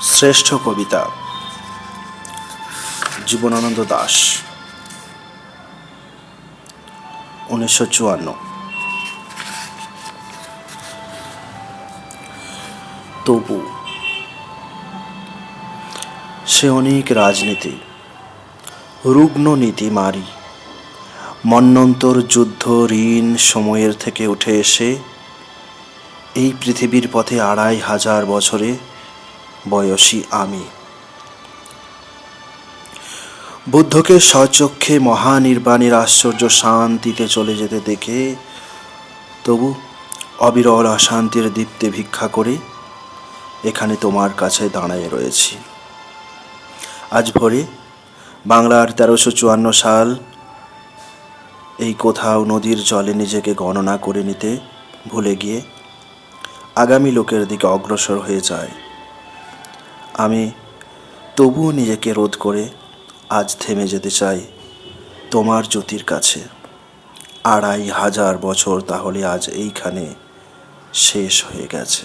শ্রেষ্ঠ কবিতা জীবনানন্দ দাশ, 1954। তবু সে অনেক রাজনীতি, রুগ্ন নীতি মারি, মন্বন্তর যুদ্ধ ঋণ সময়ের থেকে উঠে এসে এই পৃথিবীর পথে ২৫০০ বছরে বয়সী আমি। বুদ্ধকে স্বচক্ষে মহানির্বাণের আশ্চর্য শান্তিতে চলে যেতে দেখে তবু অবিরল অশান্তির দীপ্তে ভিক্ষা করে এখানে তোমার কাছে দাঁড়ায় রয়েছি। আজ ভোরে বাংলার ১৩৫৪ সাল এই কোথাও নদীর জলে নিজেকে গণনা করে নিতে ভুলে গিয়ে আগামী লোকের দিকে অগ্রসর হয়ে যায়। আমি তবুও নিজেকে রোধ করে আজ থেমে যেতে চাই তোমার জ্যোতির কাছে। ২৫০০ বছর তাহলে আজ এইখানে শেষ হয়ে গেছে।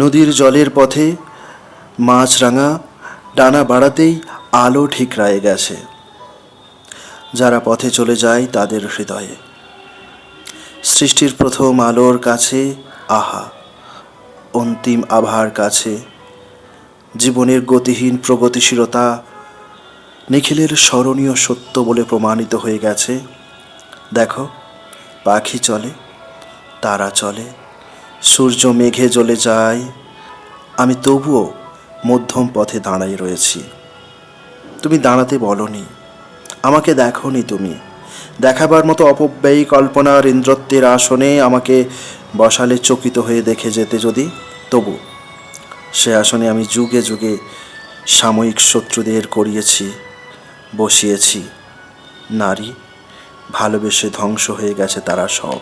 নদীর জলের পথে মাছরাঙা ডানা বাড়াতেই আলো ঠিকরায়ে গেছে। যারা পথে চলে যায় তাদের হৃদয়ে সৃষ্টির প্রথম আলোর কাছে আহা, অন্তিম আভার কাছে জীবনের গতিহীন প্রগতিশীলতা নিখিলের স্মরণীয় সত্য বলে প্রমাণিত হয়ে গেছে। দেখো, পাখি চলে, তারা চলে, সূর্য মেঘে জ্বলে যায়, আমি তবুও মধ্যম পথে দাঁড়াই রয়েছি। তুমি দাঁড়াতে বলনি, আমাকে দেখোনি। তুমি দেখাবার মতো অপব্যয়ী কল্পনার ইন্দ্রত্বের আসনে আমাকে বসালে চকিত হয়ে দেখে যেতে যদি, তবু সে আসনে আমি যুগে যুগে সাময়িক শত্রুদের করিয়েছি, বসিয়েছি। নারী ভালোবেসে ধ্বংস হয়ে গেছে তারা সব।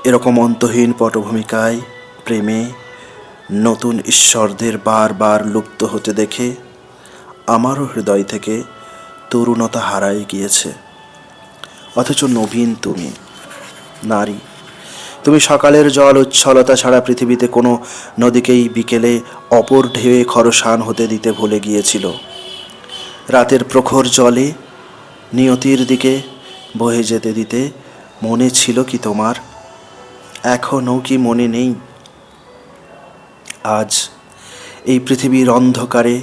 এরকম অন্তহীন পটভূমিকায় প্রেমে নতুন ঈশ্বরদের বারবার লুপ্ত হতে দেখে আমারও হৃদয় থেকে তরুণতা হারাই গিয়েছে। অথচ নবীন তুমি নারী, তুমি সকালের জল উচ্ছলতা ছাড়া পৃথিবীতে কোনো নদীকেই বিকেলে অপর ঢেউয়ে খরসান হতে দিতে ভুলে গিয়েছিল। রাতের প্রখর জলে নিয়তির দিকে বহে যেতে দিতে মনে ছিল কি তোমার? এখনও কি মনে নেই? আজ এই পৃথিবীর অন্ধকারে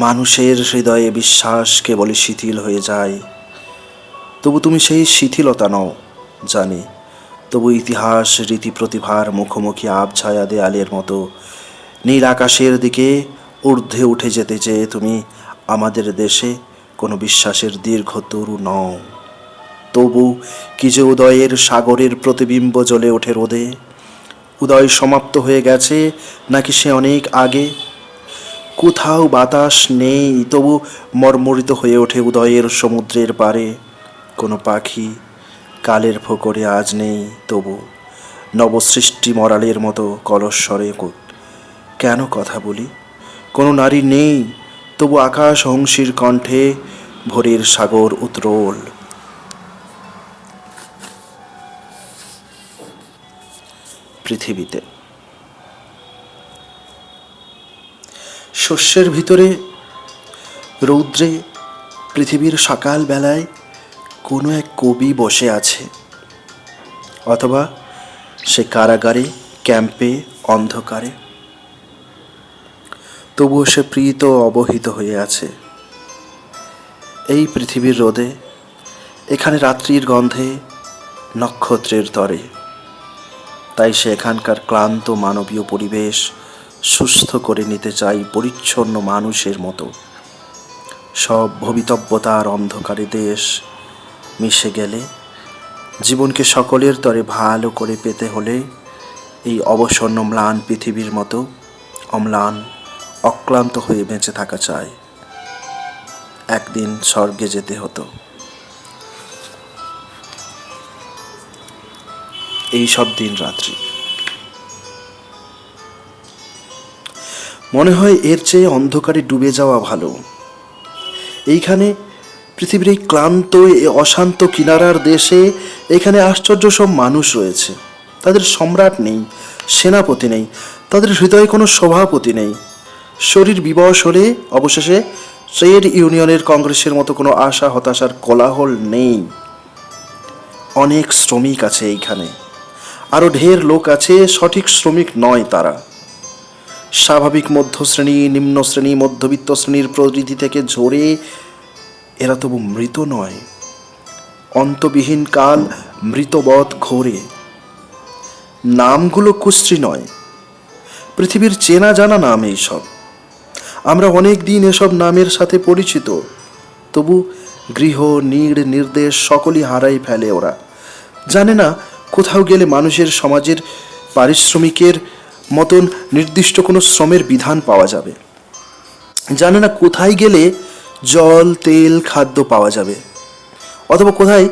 মানুষের হৃদয়ে বিশ্বাস কেবলই শিথিল হয়ে যায়। তবু তুমি সেই শিথিলতা নও জানি, তবু ইতিহাস রীতি প্রতিভার মুখোমুখি আবছায়া দেয়ালের মতো নীল আকাশের দিকে ঊর্ধ্বে উঠে যেতে চেয়ে তুমি আমাদের দেশে কোনো বিশ্বাসের দীর্ঘ তরু নও। তবু কি যে উদয়ের সাগরের প্রতিবিম্ব জ্বলে ওঠে রোদে? উদয় সমাপ্ত হয়ে গেছে নাকি সে অনেক আগে? কোথাও বাতাস নেই, তবু মর্মরিত হয়ে ওঠে উদয়ের সমুদ্রের পারে। কোনো পাখি কালের ফোকরে আজ নেই, তবু নবসৃষ্টি মরালের মতো কলস্বরে কেন কথা বলি? কোনো নারী নেই, তবু আকাশ হংসীর কণ্ঠে ভোরের সাগর উত্রোল। পৃথিবীতে শস্যের ভিতরে রৌদ্রে পৃথিবীর সকাল বেলায় কোনো এক কবি বসে আছে, অথবা সে কারাগারে, ক্যাম্পে, অন্ধকারে, তবুও সে প্রীত অবহিত হয়ে আছে এই পৃথিবীর রোদে, এখানে রাত্রির গন্ধে, নক্ষত্রের তরে। তাই সে এখানকার ক্লান্ত মানবীয় পরিবেশ সুস্থ করে নিতে চাই পরিচ্ছন্ন মানুষের মতো। সব ভবিতব্যতার অন্ধকারে দেশ মিশে গেলে জীবনকে সকলের তরে ভালো করে পেতে হলে এই অবসন্ন ম্লান পৃথিবীর মতো অম্লান অক্লান্ত হয়ে বেঁচে থাকা চায়। একদিন স্বর্গে যেতে হতো। এই সব দিন রাত্রি মনে হয় এর চেয়ে অন্ধকারে ডুবে যাওয়া ভালো। এইখানে পৃথিবীর এই ক্লান্ত এ অশান্ত কিনারার দেশে এখানে আশ্চর্য সব মানুষ রয়েছে। তাদের সম্রাট নেই, সেনাপতি নেই, তাদের হৃদয়ে কোনো সভাপতি নেই। শরীর বিবশ হলে অবশেষে ট্রেড ইউনিয়নের কংগ্রেসের মতো কোনো আশা হতাশার কোলাহল নেই। অনেক শ্রমিক আছে এইখানে, আরও ঢের লোক আছে সঠিক শ্রমিক নয় তারা। স্বাভাবিক মধ্যশ্রেণী, নিম্ন শ্রেণী, মধ্যবিত্ত শ্রেণীর প্রকৃতি থেকে ঝরে এরা তবু মৃত নয়, অন্তবিহীন কাল মৃতবৎ ঘোরে। নামগুলো কুশ্রী নয়, পৃথিবীর চেনা জানা নাম এইসব। আমরা অনেক দিন এসব নামের সাথে পরিচিত, তবু গৃহ, নীড়, নির্দেশ সকলই হারাই ফেলে ওরা। জানে না কোথাও গেলে মানুষের সমাজের পারিশ্রমিকের মতন নির্দিষ্ট কোনো শ্রমের বিধান পাওয়া যাবে। জানে না কোথায় গেলে জল, তেল, খাদ্য পাওয়া যাবে, অথবা কোথায়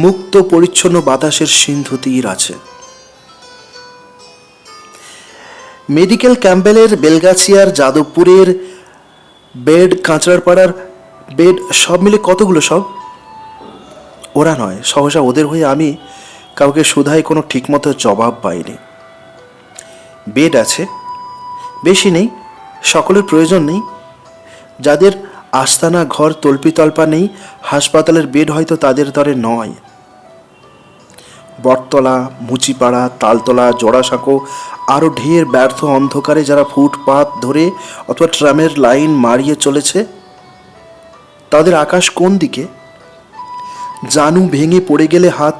মুক্ত পরিচ্ছন্ন বাতাসের সিন্ধু তীর আছে। মেডিকেল ক্যাম্পবেলের, বেলগাছিয়ার, যাদবপুরের বেড, কাঁচরাপাড়ার বেড, সব মিলে কতগুলো সব? ওরা নয়, সহসা ওদের হয়ে আমি কাউকে শুধাই কোনো ঠিকমতো জবাব পাইনি। বেড আছে, বেশি নেই, সকলের প্রয়োজন নেই। যাদের আস্তানা ঘর তল্পিতল্পা নেই, হাসপাতালের বেড হয়তো তাদের তরে নয়। বটতলা, মুচিপাড়া, তালতলা, জোড়াসাঁকো, আরও ঢের ব্যর্থ অন্ধকারে যারা ফুটপাত ধরে অথবা ট্রামের লাইন মারিয়ে চলেছে, তাদের আকাশ কোন দিকে? জানু ভেঙে পড়ে গেলে হাত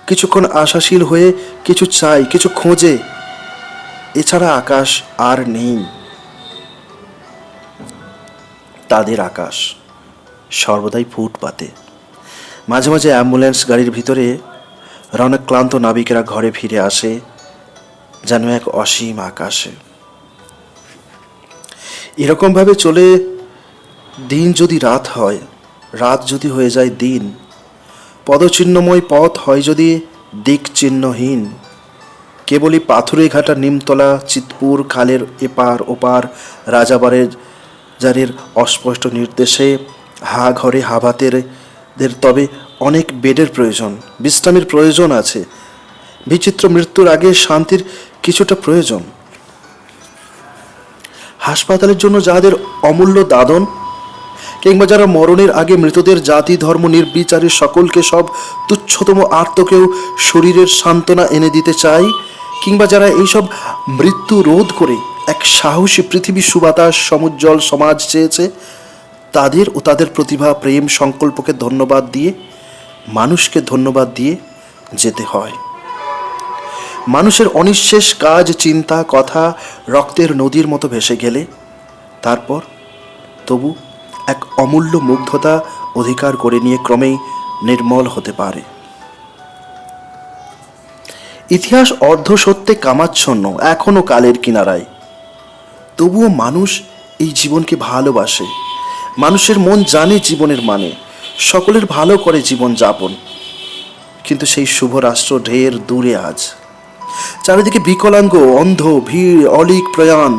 কিছুক্ষণ আশাশীল হয়ে কিছু চাই, কিছু খোঁজে, এছাড়া আকাশ আর নেই। তাদের আকাশ সর্বদাই ফুটপাতে। মাঝে মাঝে অ্যাম্বুলেন্স গাড়ির ভিতরে অনেক ক্লান্ত নাবিকেরা ঘরে ফিরে আসে যেন এক অসীম আকাশে। এরকমভাবে চলে দিন যদি রাত হয়, রাত যদি হয়ে যায় দিন, পদচিহ্নময় পথ হয় যদি দিক চিহ্নহীন, কেবলই পাথুরে ঘাটা নিমতলা, চিতপুর, খালের এপার ওপার, রাজাবাড়ের যারের অস্পষ্ট নির্দেশে হা ঘরে হাভাতের তবে অনেক বেডের প্রয়োজন, বিশ্রামের প্রয়োজন আছে, বিচিত্র মৃত্যুর আগে শান্তির কিছুটা প্রয়োজন। হাসপাতালের জন্য যাদের অমূল্য দাদন, কিংবা যারা মরণের আগে মৃতদের জাতি ধর্ম নির্বিচারে সকলকে, সব তুচ্ছতম আর্তকেও শরীরের সান্ত্বনা এনে দিতে চায়, কিংবা যারা এইসব মৃত্যু রোধ করে এক সাহসী পৃথিবী, সুবাতাস, সমুজ্জ্বল সমাজ চেয়েছে, তাদের ও তাদের প্রতিভা, প্রেম, সংকল্পকে ধন্যবাদ দিয়ে, মানুষকে ধন্যবাদ দিয়ে যেতে হয়। মানুষের অনিঃশেষ কাজ, চিন্তা, কথা রক্তের নদীর মতো ভেসে গেলে তারপর তবু এক অমূল্য মুগ্ধতা অধিকার করে নিয়ে ক্রমেই নির্মল হতে পারে। ইতিহাস অর্ধসত্যে কামাচ্ছন্ন, এখনো কালের কিনারায়। তবুও মানুষ এই জীবনকে ভালোবাসে। মানুষের মন জানে জীবনের মানে, সকলের ভালো করে জীবন যাপন। কিন্তু সেই শুভ রাষ্ট্র ঢের দূরে আজ। চারিদিকে বিকলাঙ্গ, অন্ধ, ভিড়, অলিক প্রয়াণ।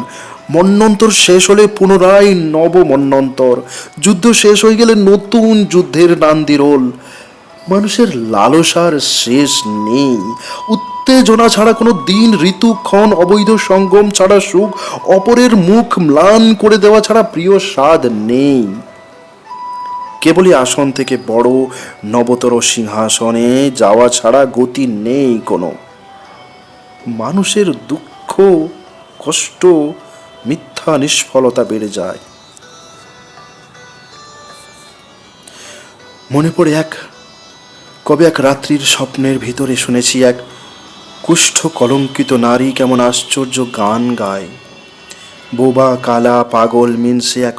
মন্বন্তর শেষ হলে পুনরায় নব মন্বন্তর, যুদ্ধ শেষ হয়ে গেলে নতুন যুদ্ধের নান্দিরোল। মানুষের লালসার শেষ নেই, উত্তেজনা ছাড়া কোনো দিন, ঋতু, ক্ষণ, অবৈধ সঙ্গম ছাড়া সুখ, অপরের মুখ ম্লান করে দেওয়া ছাড়া প্রিয় স্বাদ নেই। কেবলই আসন থেকে বড় নবতর সিংহাসনে যাওয়া ছাড়া গতি নেই কোনো। মানুষের দুঃখ, কষ্ট, মিথ্যা, নিষ্ফলতা বেড়ে যায়। মনে পড়ে কবে এক রাত্রির স্বপ্নের ভিতরে শুনেছি এক কুষ্ঠ কলঙ্কিত নারী কেমন আশ্চর্য গান গায়। বোবা, কালা, পাগল মিনসে এক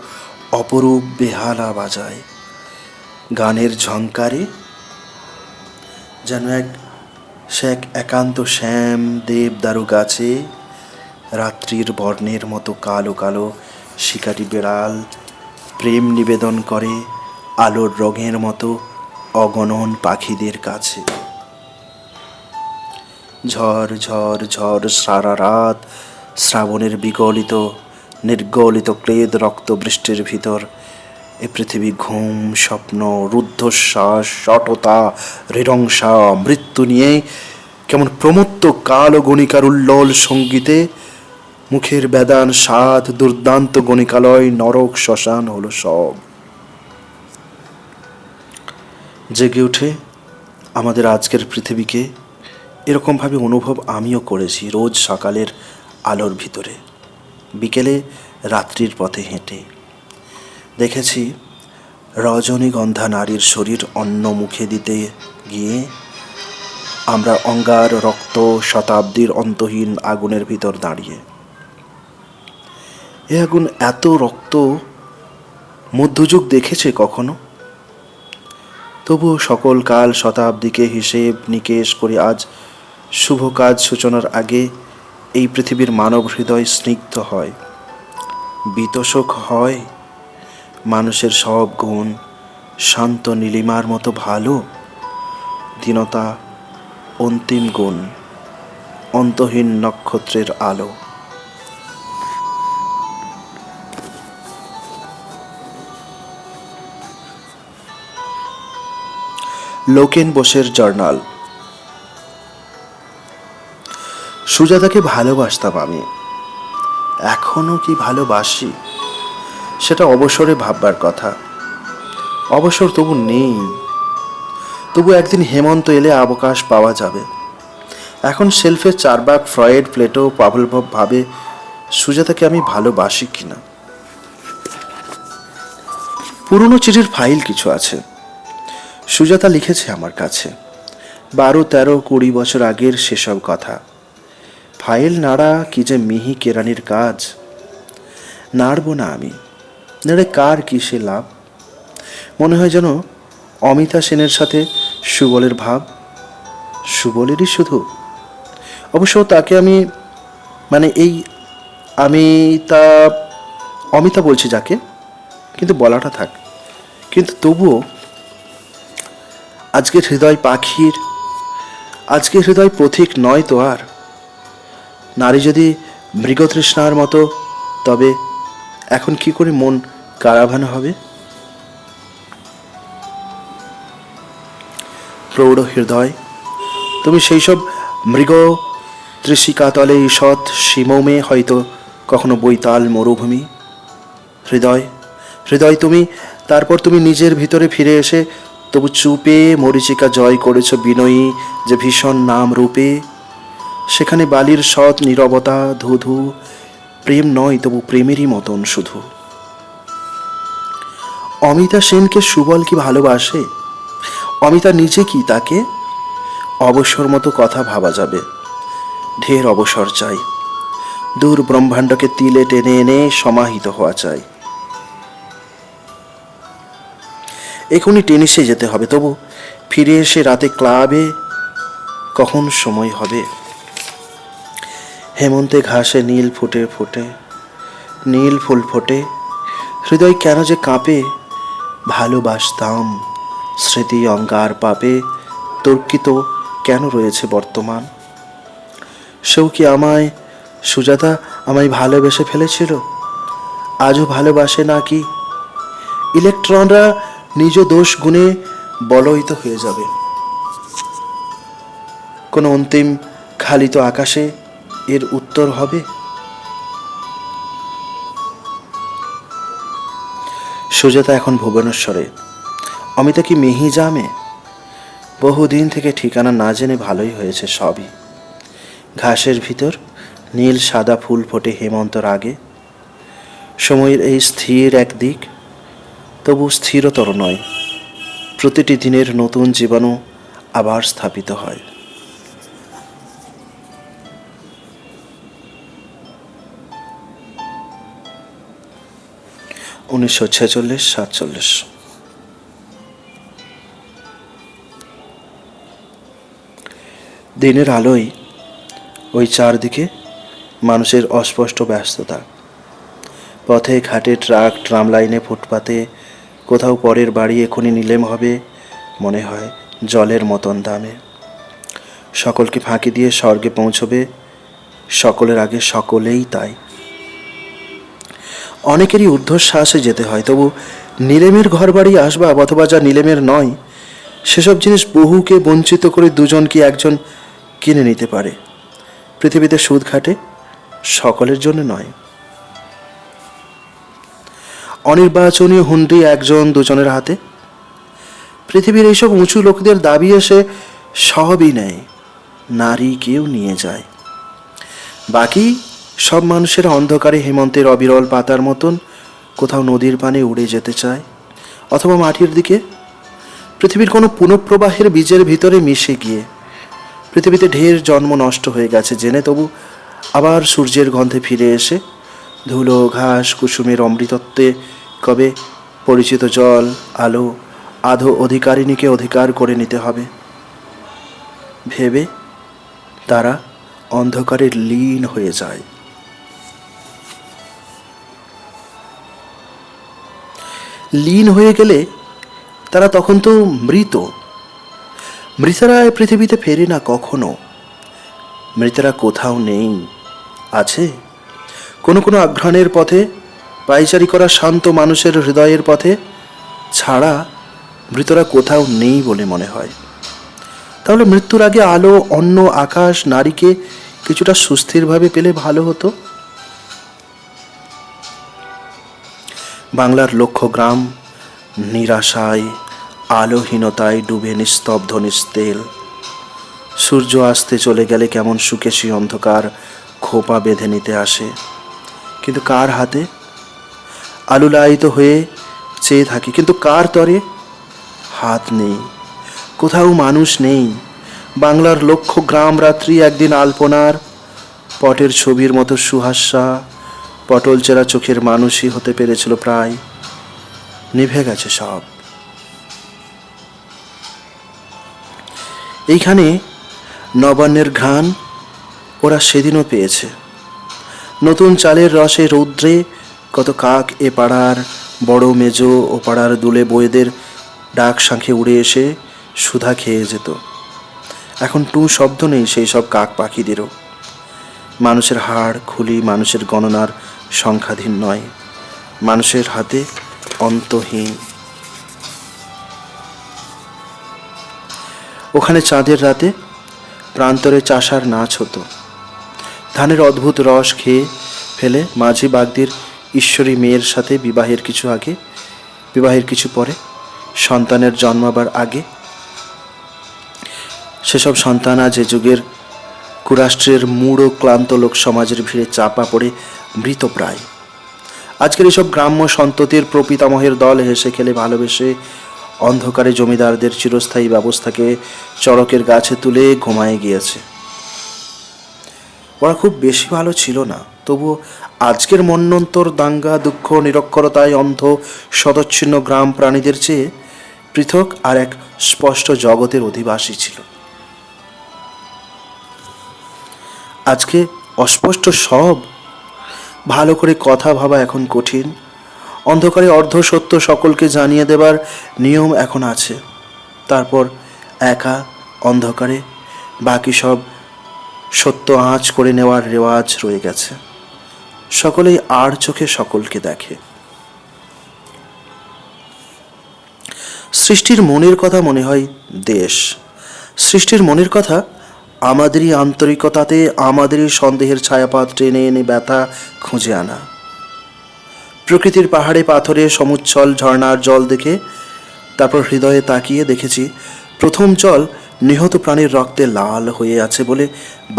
অপরূপ বেহালা বাজায়। গানের ঝংকারে যেন সে এক একান্ত শ্যাম দেবদারু গাছে রাত্রির বর্ণের মতো কালো কালো শিকারি বেড়াল প্রেম নিবেদন করে আলোর রঙের মতো অগণন পাখিদের কাছে। ঝড় ঝড় ঝড় সারা রাত, শ্রাবণের বিগলিত নির্গলিত ক্লেদ রক্ত বৃষ্টির ভিতর এ পৃথিবী ঘুম, স্বপ্ন, রুদ্ধশ্বাস, শটতা, হৃদংসা, মৃত্যু নিয়ে কেমন প্রমত্ত কাল ও গণিকার উল্লোল সঙ্গীতে মুখের বেদান সাধ দুর্দান্ত গণিকালয় নরক শ্মশান হলো সব। জেগে উঠে আমাদের আজকের পৃথিবীকে এরকমভাবে অনুভব আমিও করেছি রোজ সকালের আলোর ভিতরে, বিকেলে রাত্রির পথে হেঁটে। দেখেছি রজনীগন্ধা নারীর শরীর অন্য মুখে দিতে গিয়ে আমরা অঙ্গার রক্ত শতাব্দীর অন্তহীন আগুনের ভিতর দাঁড়িয়ে। এ আগুন এত রক্ত মধ্যযুগ দেখেছে কখনো? তবুও সকল কাল শতাব্দীকে হিসেব নিকেশ করে আজ শুভ কাজ সূচনার আগে এই পৃথিবীর মানব হৃদয় স্নিগ্ধ হয়, বিতোষক হয়। মানুষের সব গুণ শান্ত নীলিমার মতো ভালো, দীনতা অন্তিম গুণ, অন্তহীন নক্ষত্রের আলো। লোকেন বোসের জার্নাল। সুজাতাকে ভালোবাসতাম আমি, এখনো কি ভালোবাসি সেটা অবসরে ভাববার কথা। অবসর তবু নেই, তবু একদিন হেমন্ত এলে অবকাশ পাওয়া যাবে। এখন শেলফে চারবাক ফ্রয়েড, প্লেটো, পাভলভ ভাবে সুজাতাকে আমি ভালোবাসি কিনা। পুরনো চিঠির ফাইল কিছু আছে, সুজাতা লিখেছে আমার কাছে 12, 13, 20 বছর আগের সেসব কথা। ফাইল নাড়া কি যে মিহি কেরানির কাজ, নাড়ব না আমি, নেড়ে কার কিসে লাভ। মনে হয় যেন অমিতা সেনের সাথে সুবলের ভাব, সুবলেরই শুধু। অবশ্য তাকে আমি অমিতা বলছি যাকে, কিন্তু বলাটা থাক। কিন্তু তবুও আজকের হৃদয় পাখির, আজকের হৃদয় পথিক নয় তো আর। নারী যদি মৃগতৃষ্ণার মতো, তবে এখন কি করে মন কারাভান হবে? প্রৌঢ় হৃদয়, তুমি সেই সব মৃগ ত্রিশিকাতলে ঈষৎ সীমমে হয়তো কখনো বৈতাল মরুভূমি। হৃদয়, হৃদয় তুমি, তারপর তুমি নিজের ভিতরে ফিরে এসে তবু চুপে মরীচিকা জয় করেছ বিনয়ী যে ভীষণ নাম রূপে। সেখানে বালির সৎ নীরবতা, ধুধু প্রেম নয়, তবু প্রেমেরই মতন শুধু। অমিতা সেনকে সুবল কি ভালোবাসে? অমিতা নিজে কি তাকে? অবসর মতো কথা ভাবা যাবে, ঢের অবসর চাই। দূর ব্রহ্মাণ্ডকে তিলে টেনে এনে সমাহিত হওয়া চাই। এখনই টেনিসে যেতে হবে, তবু ফিরে এসে রাতে ক্লাবে কখন সময় হবে। হেমন্তে ঘাসে নীল ফুটে ফোটে, নীল ফুল ফোটে, হৃদয় কেন যে কাঁপে। ভালোবাসতাম স্মৃতি অঙ্গার পাপে তর্কিত কেন রয়েছে বর্তমান। সেও কি আমায়, সুজাতা আমায় ভালোবেসে ফেলেছিল, আজও ভালোবাসে নাকি? ইলেকট্রনরা নিজ দোষ গুণে বলয়িত হয়ে যাবে। কোনো অন্তিম খালিত আকাশে এর উত্তর হবে। সুজাতা এখন ভুবনেশ্বরে, অমিতা কি মিহিজামে? বহুদিন থেকে ঠিকানা না জেনে ভালোই হয়েছে সবই। ঘাসের ভিতর নীল সাদা ফুল ফোটে হেমন্তর আগে। সময়ের এই স্থির একদিক, তবু স্থিরতর নয়। প্রতিটি দিনের নতুন জীবাণু আবার স্থাপিত হয়। 1946-47। দিনের আলোয় ওই চারদিকে মানুষের অস্পষ্ট ব্যস্ততা। পথে ঘাটে ট্রাক, ট্রাম লাইনে, ফুটপাতে, কোথাও পরের বাড়ি এখনই নিলেম হবে মনে হয় জলের মতন দামে। সকলকে ফাঁকি দিয়ে স্বর্গে পৌঁছবে সকলের আগে, সকলেই তাই। অনেকেরই ঊর্ধ্বশ্বাসে যেতে হয়, তবু নিলেমের ঘর বাড়ি আসবাব অথবা যা নিলেমের নয় সেসব জিনিস বহুকে বঞ্চিত করে দুজন কি একজন কিনে নিতে পারে। পৃথিবীতে সুদ ঘাটে সকলের জন্য নয়। অনির্বাচনীয় হুন্ডি একজন দুজনের হাতে। পৃথিবীর এইসব উঁচু লোকদের দাবি এসে সবই নেয়, নারী কেউ নিয়ে যায়। বাকি সব মানুষের অন্ধকারে হেমন্তের অবিরল পাতার মতন কোথাও নদীর পানে উড়ে যেতে চায়, অথবা মাটির দিকে, পৃথিবীর কোনো পুনঃপ্রবাহের বীজের ভিতরে মিশে গিয়ে। পৃথিবীতে ঢের জন্ম নষ্ট হয়ে গেছে জেনে তবু আবার সূর্যের গন্ধে ফিরে এসে ধুলো ঘাস কুসুমের অমৃতত্বে কবে পরিচিত জল আলো আধো অধিকারিণীকে অধিকার করে নিতে হবে ভেবে তারা অন্ধকারে লীন হয়ে যায়। লীন হয়ে গেলে তারা তখন তো মৃত। মৃতেরা পৃথিবীতে ফেরে না কখনো। মৃতেরা কোথাও নেই, আছে কোনো কোনো আঘ্রাণের পথে, পায়চারি করা শান্ত মানুষের হৃদয়ের পথে, ছাড়া মৃতরা কোথাও নেই বলে মনে হয়। তাহলে মৃত্যুর আগে আলো অন্য আকাশ নারীকে কিছুটা সুস্থিরভাবে পেলে ভালো হতো। বাংলার লক্ষ গ্রাম নিরাশায় আলোহীনতায় ডুবে নিস্তব্ধ নিস্তেল। সূর্য আসতে চলে গেলে কেমন সুখে সেই অন্ধকার খোপা বেঁধে নিতে আসে, কিন্তু কার হাতে? আলুলায়িত হয়ে চেয়ে থাকি, কিন্তু কার তরে? হাত নেই, কোথাও মানুষ নেই। বাংলার লক্ষ গ্রাম রাত্রি একদিন আলপনার পটের ছবির মতো সুহাস্যা পটল চেরা চোখের মানুষই হতে পেরেছিল, প্রায় নিভে গেছে সব। এইখানে নবান্নের ঘ্রাণ ওরা সেদিনও পেয়েছে। নতুন চালের রসে রৌদ্রে কত কাক এ পাড়ার বড় মেজ ও পাড়ার দুলে বইয়েদের ডাক শাঁখে উড়ে এসে সুধা খেয়ে যেত। এখন টু শব্দ নেই সেই সব কাক পাখিদেরও। মানুষের হাড় খুলি মানুষের গণনার সংখ্যাধীন নয়, মানুষের হাতে অন্তহীন। ওখানে চাঁদের রাতে প্রান্তরে চাষার নাচ হতো। ধানের অদ্ভুত রস খেয়ে ফেলে মাঝি বাগদির ঈশ্বরী মেয়ের সাথে বিবাহের কিছু আগে, বিবাহের কিছু পরে, সন্তানের জন্মাবার আগে। সেসব সন্তান আজ এ যুগের কুরাষ্ট্রের মূঢ় ক্লান্ত লোক সমাজের ভিড়ে চাপা পড়ে মৃতপ্রায়। আজকের এসব গ্রাম্য সন্ততির প্রপিতামহের দল হেসে খেলে ভালোবেসে অন্ধকারে জমিদারদের চিরস্থায়ী ব্যবস্থাকে চড়কের গাছে তুলে ঘুমায়ে গিয়েছে। ওরা খুব বেশি ভালো ছিল না, তবু আজকের মন্বন্তর দাঙ্গা দুঃখ নিরক্ষরতায় অন্ধ সদচ্ছিন্ন গ্রাম প্রাণীদের চেয়ে পৃথক আর এক স্পষ্ট জগতের অধিবাসী ছিল। আজকে অস্পষ্ট সব, ভালো করে কথা ভাবা এখন কঠিন। অন্ধকারে অর্ধ সত্য সকলকে জানিয়ে দেবার নিয়ম এখন আছে, তারপর একা অন্ধকারে বাকি সব সত্য আঁচ করে নেওয়ার রেওয়াজ রয়ে গেছে। সকলেই আর চোখে সকলকে দেখে। সৃষ্টির মনের কথা মনে হয় দেশ, সৃষ্টির মনের কথা আমাদেরই আন্তরিকতাতে, আমাদেরই সন্দেহের ছায়াপাত টেনে এনে ব্যথা খুঁজে আনা। প্রকৃতির পাহাড়ে পাথরে সমুচ্ছল ঝর্ণার জল দেখে তারপর হৃদয়ে তাকিয়ে দেখেছি প্রথম জল নিহত প্রাণীর রক্তে লাল হয়ে আছে বলে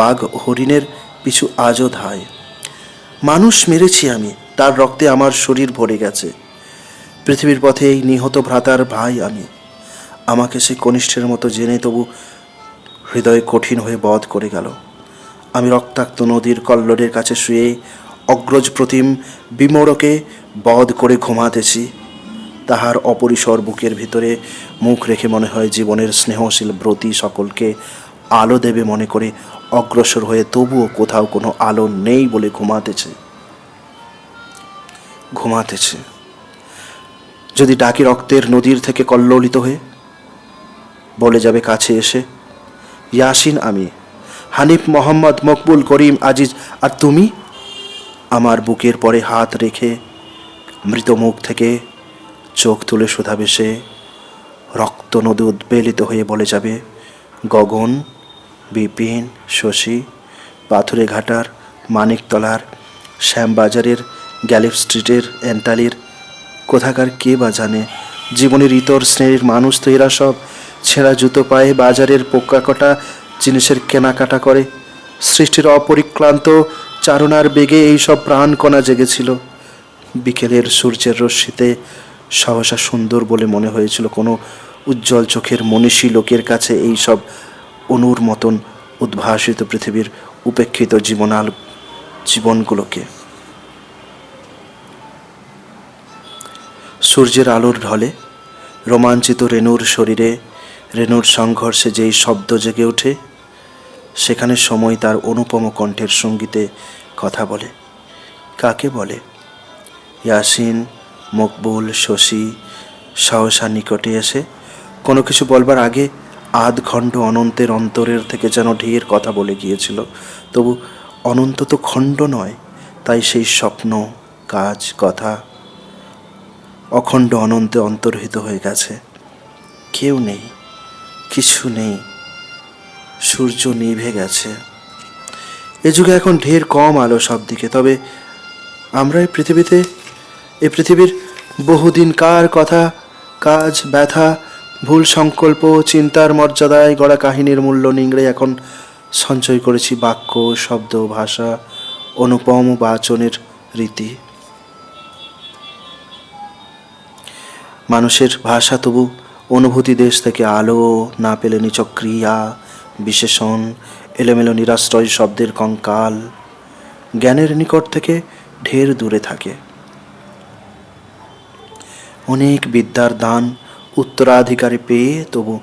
বাঘ হরিণের পিছু আজও ধায়। মানুষ মেরেছি আমি, তার রক্তে আমার শরীর ভরে গেছে। পৃথিবীর পথে এই নিহত ভ্রাতার ভাই আমি। আমাকে সে কনিষ্ঠের মতো জেনে তবু হৃদয় কঠিন হয়ে বধ করে গেল। আমি রক্তাক্ত নদীর কল্লোলের কাছে শুয়ে অগ্রজ প্রতিম বিমোড়কে বধ করে ঘুমাতেছি। তাহার অপরিসর বুকের ভিতরে মুখ রেখে মনে হয় জীবনের স্নেহশীল ব্রতী সকলকে আলো দেবে মনে করে অগ্রসর হয়ে তবুও কোথাও কোনো আলো নেই বলে ঘুমাতেছে। যদি ডাকি রক্তের নদীর থেকে কল্লোলিত হয়ে, বলে যাবে কাছে এসে, ইয়াসিন আমি, হানিফ মোহাম্মদ মকবুল করিম আজিজ, আর তুমি? আমার বুকের পরে হাত রেখে মৃত মুখ থেকে চোখ তুলে শোধাবে সে, রক্ত নদী উদ্বেলিত হয়ে বলে যাবে, গগন বিপিন, শশী, পাথুরে ঘাটার, মানিকতলার, শ্যামবাজারের, গ্যালিফ স্ট্রিটের, এন্টালির, কোথাকার কে বা জানে। জীবনের ইতর শ্রেণীর মানুষ তো এরা সব ছেঁড়া জুতো পায়ে বাজারের পোকাকটা জিনিসের কেনাকাটা করে। সৃষ্টির অপরিক্লান্ত চারণার বেগে এইসব প্রাণকণা জেগেছিল। বিকেলের সূর্যের রশ্মিতে সহসা সুন্দর বলে মনে হয়েছিল কোনো উজ্জ্বল চোখের মনীষী লোকের কাছে এই সব অনুর মতন উদ্ভাসিত পৃথিবীর উপেক্ষিত জীবনগুলোকে। সূর্যের আলোর ঢলে রোমাঞ্চিত রেণুর শরীরে, রেণুর সংঘর্ষে যেই শব্দ জেগে ওঠে, সেখানে সময় তার অনুপম কণ্ঠের সঙ্গীতে কথা বলে। কাকে বলে? ইয়াসিন, মকবুল, শশী সহসা নিকটে এসে কোনো কিছু বলবার আগে আধখণ্ড অনন্তের অন্তরের থেকে যেন ঢের কথা বলে গিয়েছিল। তবু অনন্ত তো খণ্ড নয়, তাই সেই স্বপ্ন, কাজ, কথা অখণ্ড অনন্তে অন্তর্হিত হয়ে গেছে। কেউ নেই, কিছু নেই, সূর্য নিভে গেছে। এ যুগে এখন ঢের কম আলো সব দিকে। তবে আমরা এই পৃথিবীর বহুদিনকার কথা, কাজ, ব্যথা, ভুল সংকল্প, চিন্তার মর্যাদায় গড়া কাহিনীর মূল্য নিংড়ে এখন সঞ্চয় করেছি বাক্য, শব্দ, ভাষা, অনুপম বাচনের রীতি। মানুষের ভাষা তবু অনুভূতি দেশ থেকে আলো না পেলে নিছক ক্রিয়া, বিশেষণ, এলোমেলো নিরাশ্রয় শব্দের কঙ্কাল, জ্ঞানের নিকট থেকে ঢের দূরে থাকে। অনেক বিদ্যার দান উত্তরাধিকারী পেয়ে তবু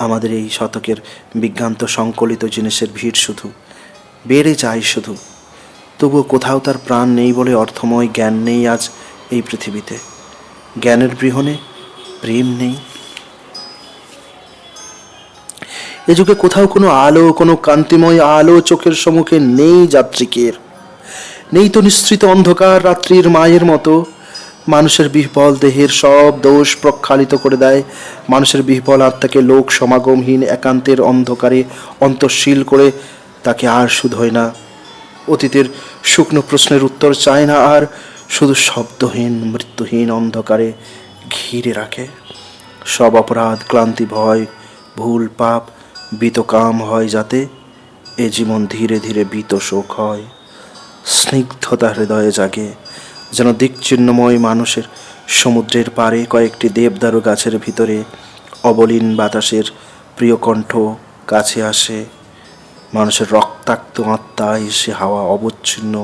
আমাদের এই শতকের বিজ্ঞান্ত সংকলিত জিনিসের ভিড় শুধু বেড়ে যায় শুধু। তবুও কোথাও তার প্রাণ নেই বলে অর্থময় জ্ঞান নেই আজ এই পৃথিবীতে। জ্ঞানের বিহনে প্রেম নেই। এ যুগে কোথাও কোনো আলো, কোনো কান্তিময় আলো চোখের সম্মুখে নেই যাত্রীকের। নেই তো নিঃসৃত অন্ধকার রাত্রির মায়ের মতো। মানুষের বিহ্বল দেহের সব দোষ প্রক্ষালিত করে দেয়। মানুষের বিহ্বল আত্মাকে লোক সমাগমহীন একান্তের অন্ধকারে অন্তঃশীল করে তাকে আর শুধোয় না। অতীতের শুকনো প্রশ্নের উত্তর চায় না আর, শুধু শব্দহীন মৃত্যুহীন অন্ধকারে ঘিরে রাখে। সব অপরাধ, ক্লান্তি, ভয়, ভুল, পাপ, বিতকাম হয় যাতে এ জীবন ধীরে ধীরে বিত শোক হয়। স্নিগ্ধতা হৃদয়ে জাগে, যেন দিকচিহ্নময় মানুষের সমুদ্রের পাড়ে কয়েকটি দেবদারু গাছের ভিতরে অবলীন বাতাসের প্রিয় কণ্ঠ কাছে আসে। মানুষের রক্তাক্ত আত্মায় সে হাওয়া অবচ্ছিন্ন,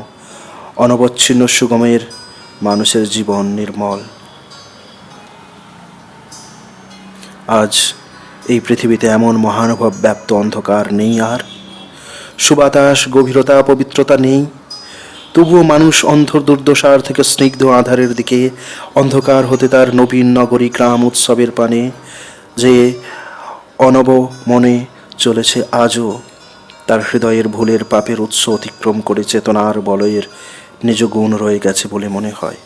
অনবচ্ছিন্ন সুগমের মানুষের জীবন নির্মল। আজ এই পৃথিবীতে এমন মহানুভব ব্যাপ্ত অন্ধকার নেই আর। সুবাতাস, গভীরতা, পবিত্রতা নেই। তবুও মানুষ অন্ধর দুর্দশার থেকে স্নিগ্ধ আধারের দিকে, অন্ধকার হতে তার নবীন নগরী গ্রাম উৎসবের পানে যে অনব মনে চলেছে আজও, তার হৃদয়ের ভুলের পাপের উৎস অতিক্রম করে চেতনার বলয়ের নিজ গুণ রয়ে গেছে বলে মনে হয়।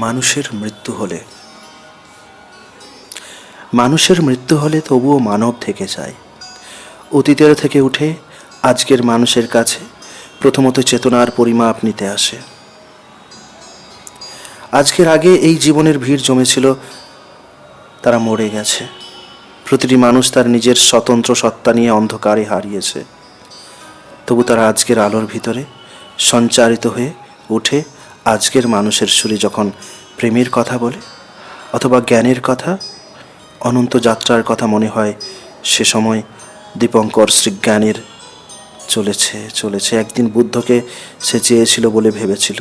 মানুষের মৃত্যু হলে তবুও মানব থেকে যায়। অতীতের থেকে উঠে আজকের মানুষের কাছে প্রথমত চেতনার পরিমাপ নিতে আসে। আজকের আগে এই জীবনের ভিড় জমেছিল, তারা মরে গেছে। প্রতিটি মানুষ তার নিজের স্বতন্ত্র সত্তা নিয়ে অন্ধকারে হারিয়েছে। তবু তারা আজকের আলোর ভিতরে সঞ্চারিত হয়ে উঠে আজকের মানুষের সুরে যখন প্রেমের কথা বলে অথবা জ্ঞানের কথা, অনন্ত যাত্রার কথা মনে হয়, সে সময় দীপঙ্কর শ্রীজ্ঞানের চলেছে। একদিন বুদ্ধকে সে চেয়েছিল বলে ভেবেছিল,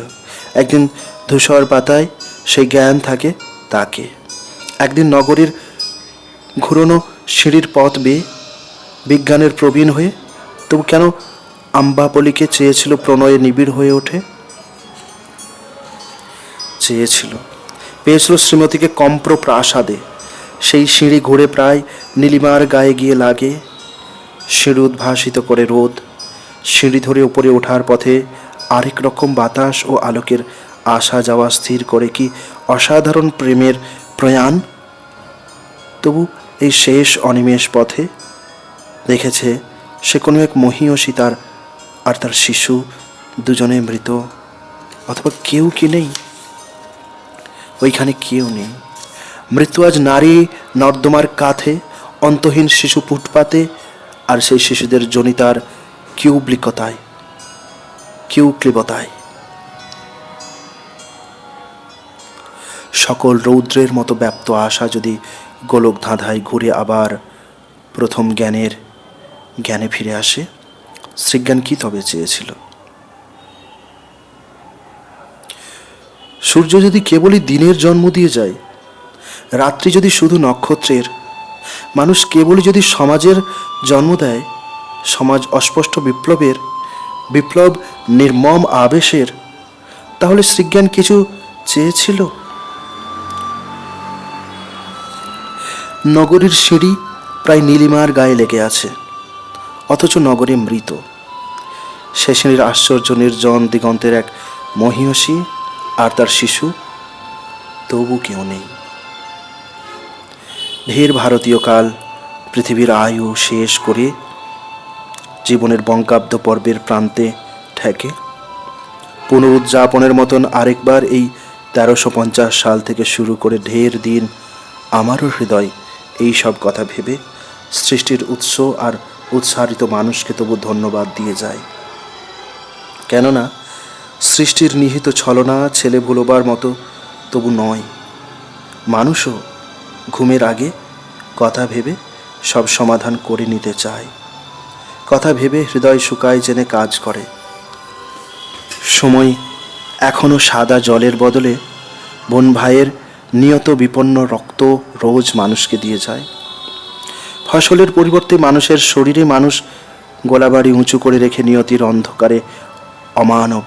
একদিন ধূসর পাতায় সেই জ্ঞান থাকে তাকে, একদিন নগরীর ঘুরনো সিঁড়ির পথ বেয়ে বিজ্ঞানের প্রবীণ হয়ে। তবু কেন আম্বাপলিকে চেয়েছিল প্রণয়ে নিবিড় হয়ে ওঠে? পেয়েছিল শ্রীমতীকে কম্প্র প্রাসাদে। সেই সিঁড়ি ঘুরে প্রায় নীলিমার গায়ে গিয়ে লাগে, সিঁড়ি উদ্ভাসিত করে রোদ। সিঁড়ি ধরে উপরে ওঠার পথে আরেক রকম বাতাস ও আলোকের আসা যাওয়া স্থির করে কি অসাধারণ প্রেমের প্রয়াণ। তবু এই শেষ অনিমেষ পথে দেখেছে সে কোনো এক মহীয়সী আর তার শিশু দুজনে মৃত, অথবা কেউ কি নেই ওইখানে, কেউ নেই। মৃত্যু আজ নারী নর্দমার কাঁধে, অন্তহীন শিশু ফুটপাতে, আর সেই শিশুদের জনিতার কিউক্লিবতায়। সকল রৌদ্রের মতো ব্যাপ্ত আশা যদি গোলক ধাঁধায় ঘুরে আবার প্রথম জ্ঞানে ফিরে আসে, শ্রীজ্ঞান কি তবে চেয়েছিল? সূর্য যদি কেবলই দিনের জন্ম দিয়ে যায়, রাত্রি যদি শুধু নক্ষত্রের, মানুষ কেবলই যদি সমাজের জন্ম দেয়, সমাজ অস্পষ্ট বিপ্লব নির্মম আবেশের, তাহলে শ্রীজ্ঞান কিছু চেয়েছিল? নগরীর সিঁড়ি প্রায় নীলিমার গায়ে লেগে আছে, অথচ নগরী মৃত। সে সিঁড়ির আশ্চর্য নির্জন দিগন্তের এক মহীয়সী আর তার শিশু, তবু কেউ নেই। ঢের ভারতীয় কাল পৃথিবীর আয়ু শেষ করে জীবনের বঙ্গাব্দ পর্বের প্রান্তে ঠেকে পুনরুজ্জাপনের মতন আরেকবার এই 1350 সাল থেকে শুরু করে ঢের দিন আমারও হৃদয় এই সব কথা ভেবে সৃষ্টির উৎস আর উৎসারিত মানুষকে তবু ধন্যবাদ দিয়ে যায়। কেননা সৃষ্টির নিহিত ছলনা ছেলে ভুলোবার মতো তবু নয়। মানুষও ঘুমের আগে কথা ভেবে সব সমাধান করে নিতে চায়, কথা ভেবে হৃদয় শুকায় জেনে কাজ করে। সময় এখনো সাদা জলের বদলে বোন ভাইয়ের নিয়ত বিপন্ন রক্ত রোজ মানুষকে দিয়ে যায়। ফসলের পরিবর্তে মানুষের শরীরে মানুষ গোলাবাড়ি উঁচু করে রেখে নিয়তির অন্ধকারে অমানব,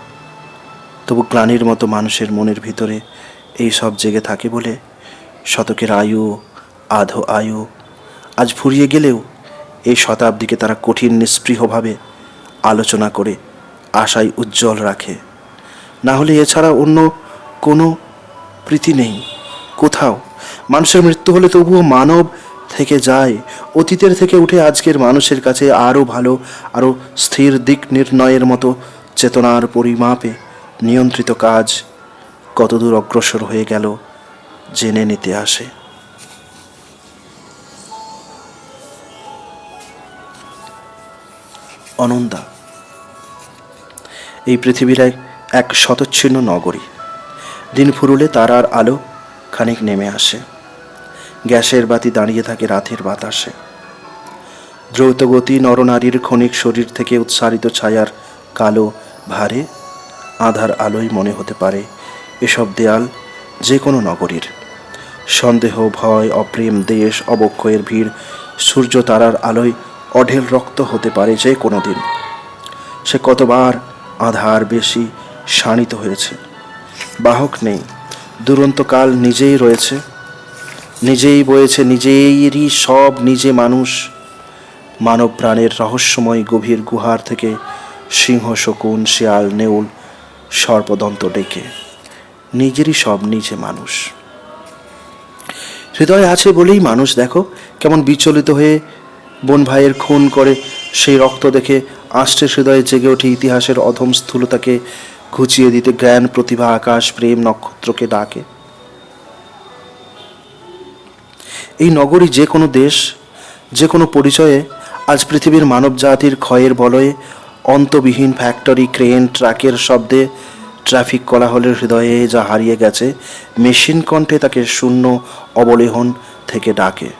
তবু গ্লানির মতো মানুষের মনের ভিতরে এই সব জেগে থাকে বলে শতকের আয়ু আধো আয়ু আজ ফুরিয়ে গেলেও এই শতাব্দীকে তারা কঠিন নিস্পৃহভাবে আলোচনা করে আশায় উজ্জ্বল রাখে। না হলে এছাড়া অন্য কোনো প্রীতি নেই কোথাও। মানুষের মৃত্যু হলে তবুও মানব থেকে যায়, অতীতের থেকে উঠে আজকের মানুষের কাছে আরও ভালো, আরও স্থির দিক নির্ণয়ের মতো চেতনার পরিমাপে নিয়ন্ত্রিত কাজ কতদূর অগ্রসর হয়ে গেল জেনে নিতে আসে। অনন্দা এই পৃথিবীর এক শতচ্ছিন্ন নগরী। দিন ফুরুলে তারার আলো খানিক নেমে আসে, গ্যাসের বাতি দাঁড়িয়ে থাকে রাতের বাতাসে। দ্রুতগতি নরনারীর ক্ষণিক শরীর থেকে উৎসারিত ছায়ার কালো ভারে আধার আলোই মনে হতে পারে এসব দেয়াল যে কোনো নগরীর। সন্দেহ, ভয়, অপ্রেম, দেশ, অবক্ষয়ের ভিড় সূর্য তারার আলোয় অঢেল রক্ত হতে পারে যে কোনো দিন। সে কতবার আধার বেশি শানিত হয়েছে। বাহক নেই, দুরন্ত কাল নিজেই রয়েছে, নিজেই বয়েছে, নিজেরই সব, নিজে মানুষ। মানব প্রাণের রহস্যময় গভীর গুহার থেকে সিংহ, শকুন, শিয়াল, নেউল, সর্পদন্ত ডেকে নিজেরই সব, নিজে মানুষ। হৃদয় আছে বলেই মানুষ দেখো কেমন বিচলিত হয়ে বোন ভাইয়ের খুন করে। সেই রক্ত দেখে আষ্টে হৃদয়ে জেগে ওঠে ইতিহাসের অধম স্থূলতাকে ঘুচিয়ে দিতে জ্ঞান, প্রতিভা, আকাশ, প্রেম, নক্ষত্রকে ডাকে। এই নগরী যে কোনো দেশ, যে কোনো পরিচয়ে আজ পৃথিবীর মানব জাতির ক্ষয়ের বলয়ে অন্তবিহীন ফ্যাক্টরি, ক্রেন, ট্রাকের শব্দে, ট্রাফিক কোলাহলের হৃদয়ে যা হারিয়ে গেছে, মেশিন কণ্ঠে তাকে শূন্য অবলেহন থেকে ডাকে।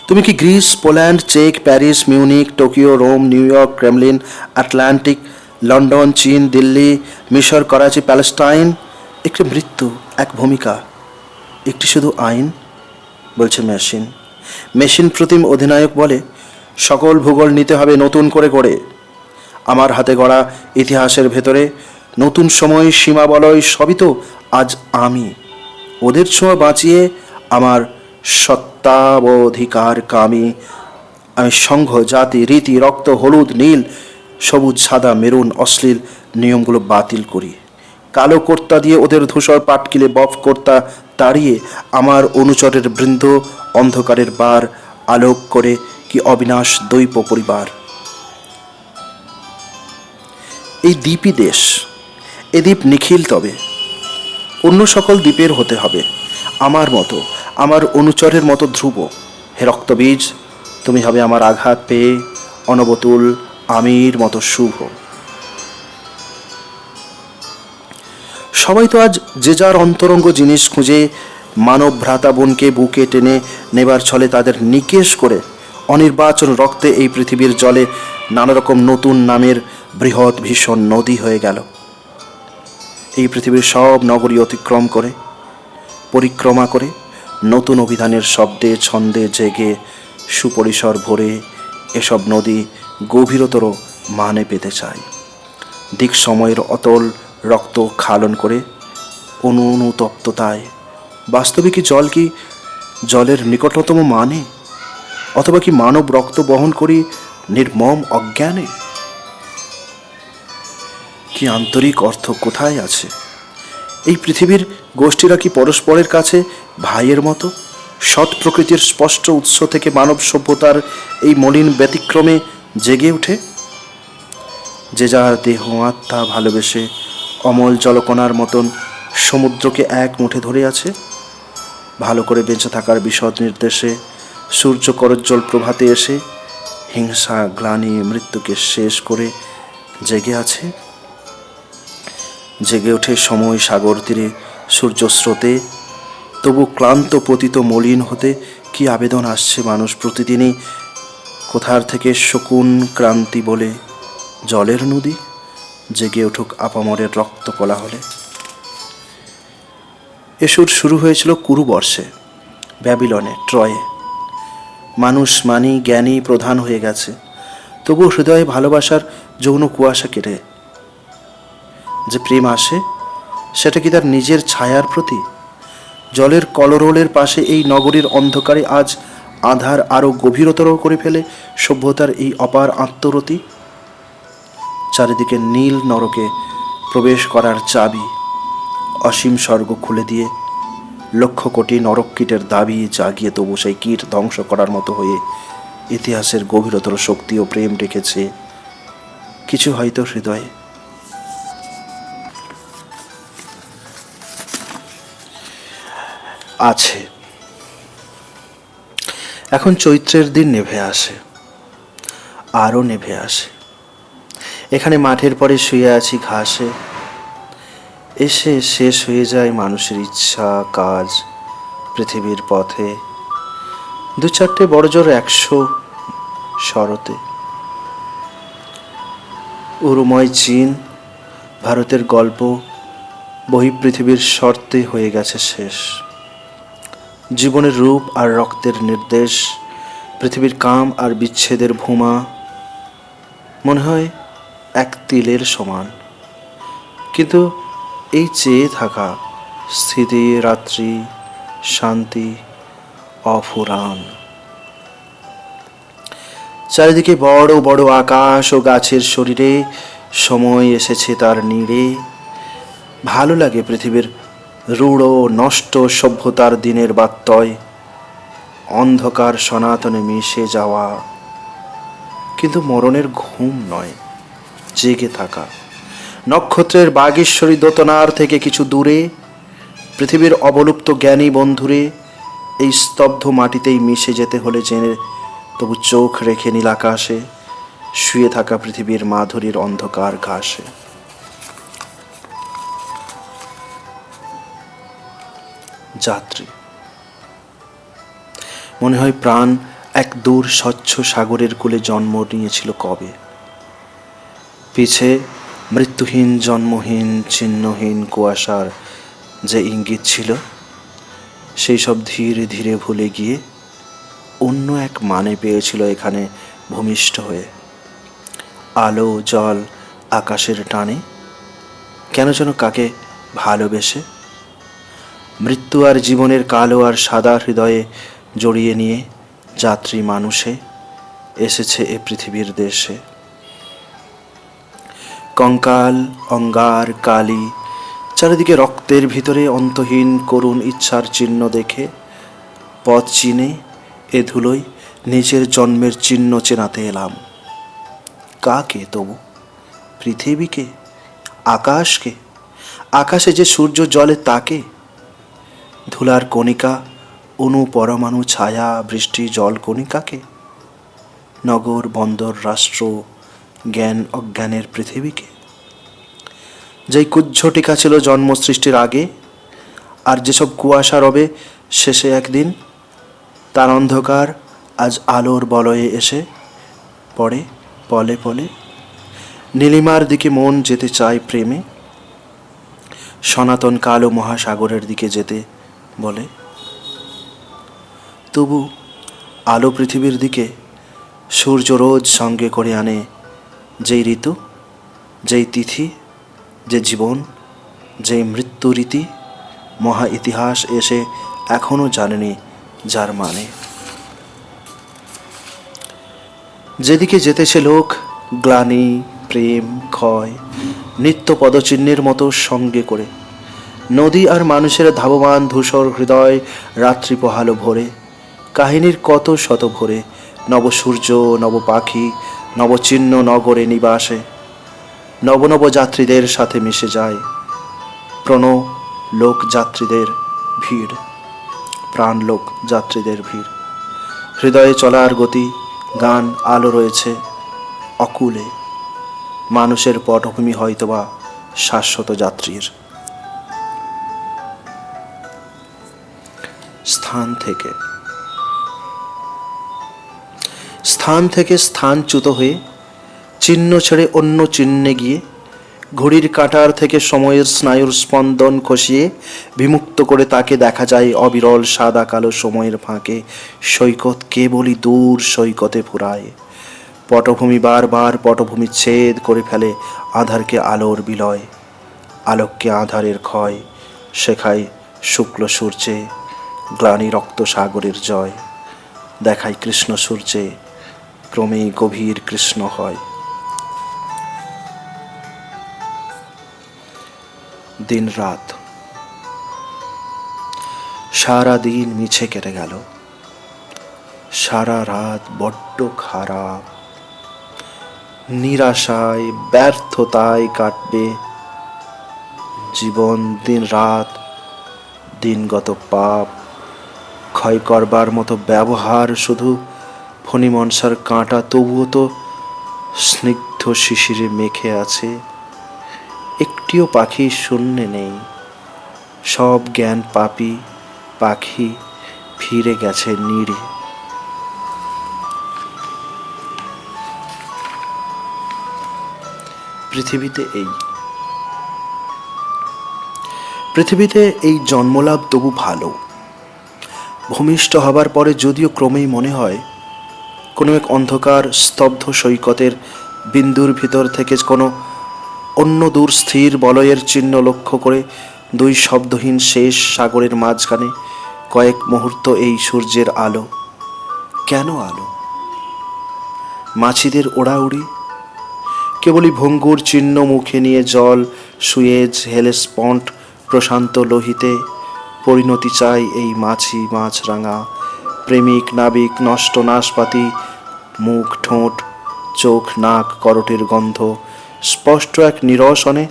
তুমি কি গ্রিস, পোল্যান্ড, চেক, Paris, Munich, Tokyo, Rome, New York, Kremlin, Atlantic, London, চীন, দিল্লি, মিশর, করাচি, প্যালেস্টাইন, একটি মৃত্যু, এক ভূমিকা, একটি শুধু আইন? বলছে মেশিন। মেশিন প্রতিম অধিনায়ক বলে, সকল ভূগোল নিতে হবে নতুন করে করে। আমার হাতে গড়া ইতিহাসের ভেতরে নতুন সময়, সীমা বলয় সবই তো আজ আমি। ওদের ছোঁয়া বাঁচিয়ে আমার সত্তাবধিকার কামি। আমি সংঘ, জাতি, রীতি, রক্ত, হলুদ, নীল, সবুজ, সাদা, মেরুন, অশ্লীল নিয়মগুলো বাতিল করি। কালো কর্তা দিয়ে ওদের ধূসর পাটকিলে বফ কর্তা তাড়িয়ে আমার অনুচরের বৃন্দ অন্ধকারের বার আলোক করে কি অবিনাশ দৈব পরিবার। এই দ্বীপই দেশ, এ দ্বীপ নিখিল, তবে অন্য সকল দ্বীপের হতে হবে আমার মতো, আমার অনুচরের মতো ধ্রুব। হে রক্তবীজ, তুমি হবে আমার আঘাত পেয়ে অনবতুল আমির মতো শুভ। সবাই তো আজ যে যার অন্তরঙ্গ জিনিস খুঁজে মানব ভ্রাতা বোনকে বুকে টেনে নেবার ছলে তাদের নিকেশ করে অনির্বাচন রক্তে এই পৃথিবীর জলে নানা রকম নতুন নামের বৃহৎ ভীষণ নদী হয়ে গেল। এই পৃথিবীর সব নগরী অতিক্রম করে, পরিক্রমা করে, নতুন অভিধানের শব্দে ছন্দে জেগে সুপরিসর ভরে এসব নদী গভীরতর মানে পেতে চায়। দিক সময়ের অতল রক্ত খালন করে অনুতপ্ততায় বাস্তবে কি জল কি জলের নিকটতম মানে, অথবা কি মানব রক্ত বহন করি নির্মম অজ্ঞানে? কি আন্তরিক অর্থ কোথায় আছে? এই পৃথিবীর গোষ্ঠীরা কি পরস্পরের কাছে ভাইয়ের মতো? সৎ প্রকৃতির স্পষ্ট উৎস থেকে মানব সভ্যতার এই মলিন ব্যতিক্রমে জেগে ওঠে। যে যার দেহ আত্মা ভালোবেসে অমল জলকণার মতন সমুদ্রকে এক মুঠে ধরে আছে। ভালো করে বেঁচে থাকার বিশদ নির্দেশে সূর্য করজ্জ্বল প্রভাতে এসে হিংসা গ্লানি মৃত্যুকে শেষ করে জেগে আছে। জেগে ওঠে সময় সাগর তীরে সূর্য স্রোতে। তবু ক্লান্ত পতিত মলিন হতে কি আবেদন আসছে মানুষ প্রতিদিনই কোথার থেকে শকুন ক্রান্তি বলে জলের নদী জেগে উঠুক আপামরের রক্ত কোলাহলে। এ সুর শুরু হয়েছিল কুরু বর্ষে, ব্যাবিলনে, ট্রয়ে। মানুষ মানি জ্ঞানী প্রধান হয়ে গেছে, তবু হৃদয়ে ভালোবাসার যৌন কুয়াশা কেটে যে প্রেম আসে সেটা কি তার নিজের ছায়ার প্রতি? জলের কলরোলের পাশে এই নগরীর অন্ধকারে আজ আধার আরো গভীরতর করে ফেলে সভ্যতার এই অপার আত্মরতি। চারিদিকে নীল নরকে প্রবেশ করার চাবি অসীম স্বর্গ খুলে দিয়ে লক্ষ কোটি নরক কীটের দাবি জাগিয়ে তবু সেই কীট ধ্বংস করার মতো হয়ে ইতিহাসের গভীরতর শক্তি ও প্রেম রেখেছে কিছু হয়তো হৃদয়ে। আছে। এখন চৈত্রের দিন নেভে আসে, আরও নেভে আসে। এখানে মাঠের পরে শুয়ে আছি ঘাসে, এসে শেষ হয়ে যায় মানুষের ইচ্ছা কাজ পৃথিবীর পথে। দু চারটে বড়জোর 100 শরতে। উরুময় চীন, ভারতের গল্প বহি পৃথিবীর শর্তে হয়ে গেছে শেষ। জীবনের রূপ আর রক্তের নির্দেশ, পৃথিবীর কাম আর বিচ্ছেদের ভূমা মনে হয় এক তিলের সমান। কিন্তু এই চেয়ে থাকা স্থিতি রাত্রি শান্তি অফুরান। চারিদিকে বড় বড় আকাশ ও গাছের শরীরে সময় এসেছে তার নীড়ে। ভালো লাগে পৃথিবীর রূঢ় নষ্ট সভ্যতার দিনের বাত্যয় অন্ধকার সনাতনে মিশে যাওয়া। কিন্তু মরণের ঘুম নয়, জেগে থাকা। নক্ষত্রের বাগেশ্বরী দোতনার থেকে কিছু দূরে পৃথিবীর অবলুপ্ত জ্ঞানী বন্ধুরে এই স্তব্ধ মাটিতেই মিশে যেতে হলে জেনে তবু চোখ রেখে নীলাকাশে শুয়ে থাকা পৃথিবীর মাধুরীর অন্ধকার ঘাসে। যাত্রী মনে হয় প্রাণ এক দূর স্বচ্ছ সাগরের কূলে জন্ম নিয়েছিল কবে। পিছে মৃত্যুহীন জন্মহীন ছিন্নহীন কুয়াশার যে ইঙ্গিত ছিল সেই সব ধীরে ধীরে ভুলে গিয়ে অন্য এক মানে পেয়েছিল এখানে ভূমিষ্ঠ হয়ে। আলো জল আকাশের টানে কেন যেন কাকে ভালোবেসে মৃত্যু আর জীবনের কালো আর সাদা হৃদয়ে জড়িয়ে নিয়ে যাত্রী মানুষে এসেছে এ পৃথিবীর দেশে। কঙ্কাল অঙ্গার কালি চারিদিকে রক্তের ভিতরে অন্তহীন করুণ ইচ্ছার চিহ্ন দেখে পথ চিনে এ ধুলোয় নিজের জন্মের চিহ্ন চেনাতে এলাম। কাকে তবু? পৃথিবীকে? আকাশকে? আকাশে যে সূর্য জ্বলে তাকে? ধুলার কণিকা, অণু পরমাণু ছায়া বৃষ্টি জল কণিকাকে? নগর বন্দর রাষ্ট্র জ্ঞান অজ্ঞানের পৃথিবীকে? যেই কুজ্ঝটিকা ছিল জন্ম সৃষ্টির আগে, আর যেসব কুয়াশা রবে শেষে একদিন, তার অন্ধকার আজ আলোর বলয়ে এসে পড়ে পলে পলে। নীলিমার দিকে মন যেতে চায় প্রেমে, সনাতন কালো মহাসাগরের দিকে যেতে বলে। তবু আলো পৃথিবীর দিকে সূর্য রোজ সঙ্গে করে আনে যেই ঋতু, যেই তিথি, যে জীবন, যেই মৃত্যু রীতি, মহা ইতিহাস এসে এখনও জানেনি যার মানে। যেদিকে যেতেছে লোক, গ্লানি, প্রেম, ক্ষয় নিত্য পদচিহ্নের মতো সঙ্গে করে। নদী আর মানুষের ধাবমান ধূসর হৃদয় রাত্রি পোহালো ভোরে। কাহিনীর কত শত ভোরে নব সূর্য, নব পাখি, নবচিহ্ন নগরে নিবাসে। নব নব যাত্রীদের সাথে মিশে যায় লোক যাত্রীদের ভিড়, প্রাণ লোক যাত্রীদের ভিড়। হৃদয়ে চলার গতি, গান, আলো রয়েছে অকুলে। মানুষের পটভূমি হয়তোবা শাশ্বত যাত্রীর। স্থান থেকে স্থানচ্যুত হয়ে চিহ্ন ছেড়ে অন্য চিহ্নে গিয়ে, ঘড়ির কাঁটার থেকে সময়ের স্নায়ুর স্পন্দন খসিয়ে বিমুক্ত করে তাকে দেখা যায় অবিরল সাদা কালো সময়ের ফাঁকে। সৈকত কেবলই দূর সৈকতে ফুরায়। পটভূমি বারবার পটভূমি ছেদ করে ফেলে আধারকে আলোর বিলয়, আলোককে আধারের ক্ষয় শেখায় শুক্ল সূর্যে গ্লানি রক্ত সাগরের জয়। দেখায় কৃষ্ণ সূর্যে ক্রমেই গভীর কৃষ্ণ হয়। দিন রাত সারা দিন মিছে কেটে গেল, সারা রাত বড্ড খারাপ। নিরাশায় ব্যর্থতায় কাটবে জীবন। দিন রাত দিনগত পাপ ক্ষয় করবার মতো ব্যবহার, শুধু ফণিমনসার কাঁটা তবুও তো স্নিগ্ধ শিশিরে মেখে আছে। একটিও পাখি শূন্যে নেই, সব জ্ঞান পাপী পাখি ফিরে গেছে নিড়ে। পৃথিবীতে এই জন্মলাভ তবু ভালো। ভূমিষ্ঠ হবার পরে যদিও ক্রমেই মনে হয় কোনো এক অন্ধকার স্তব্ধ সৈকতের বিন্দুর ভিতর থেকে কোনো অন্য দূর স্থির বলয়ের চিহ্ন লক্ষ্য করে দুই শব্দহীন শেষ সাগরের মাঝখানে কয়েক মুহূর্ত এই সূর্যের আলো। কেন আলো? মাছিদের ওড়াউড়ি, কেবলই ভঙ্গুর চিহ্ন মুখে নিয়ে জল, সুয়েজ, হেলেস্পন্ট, প্রশান্ত লোহিতে পরিণতি চাই এই মাছি মাছরাঙা। প্রেমিক নাবিক নষ্ট নাশপাতি, মুখ ঠোঁট চোখ নাক করটের গন্ধ স্পষ্ট এক নিরসনে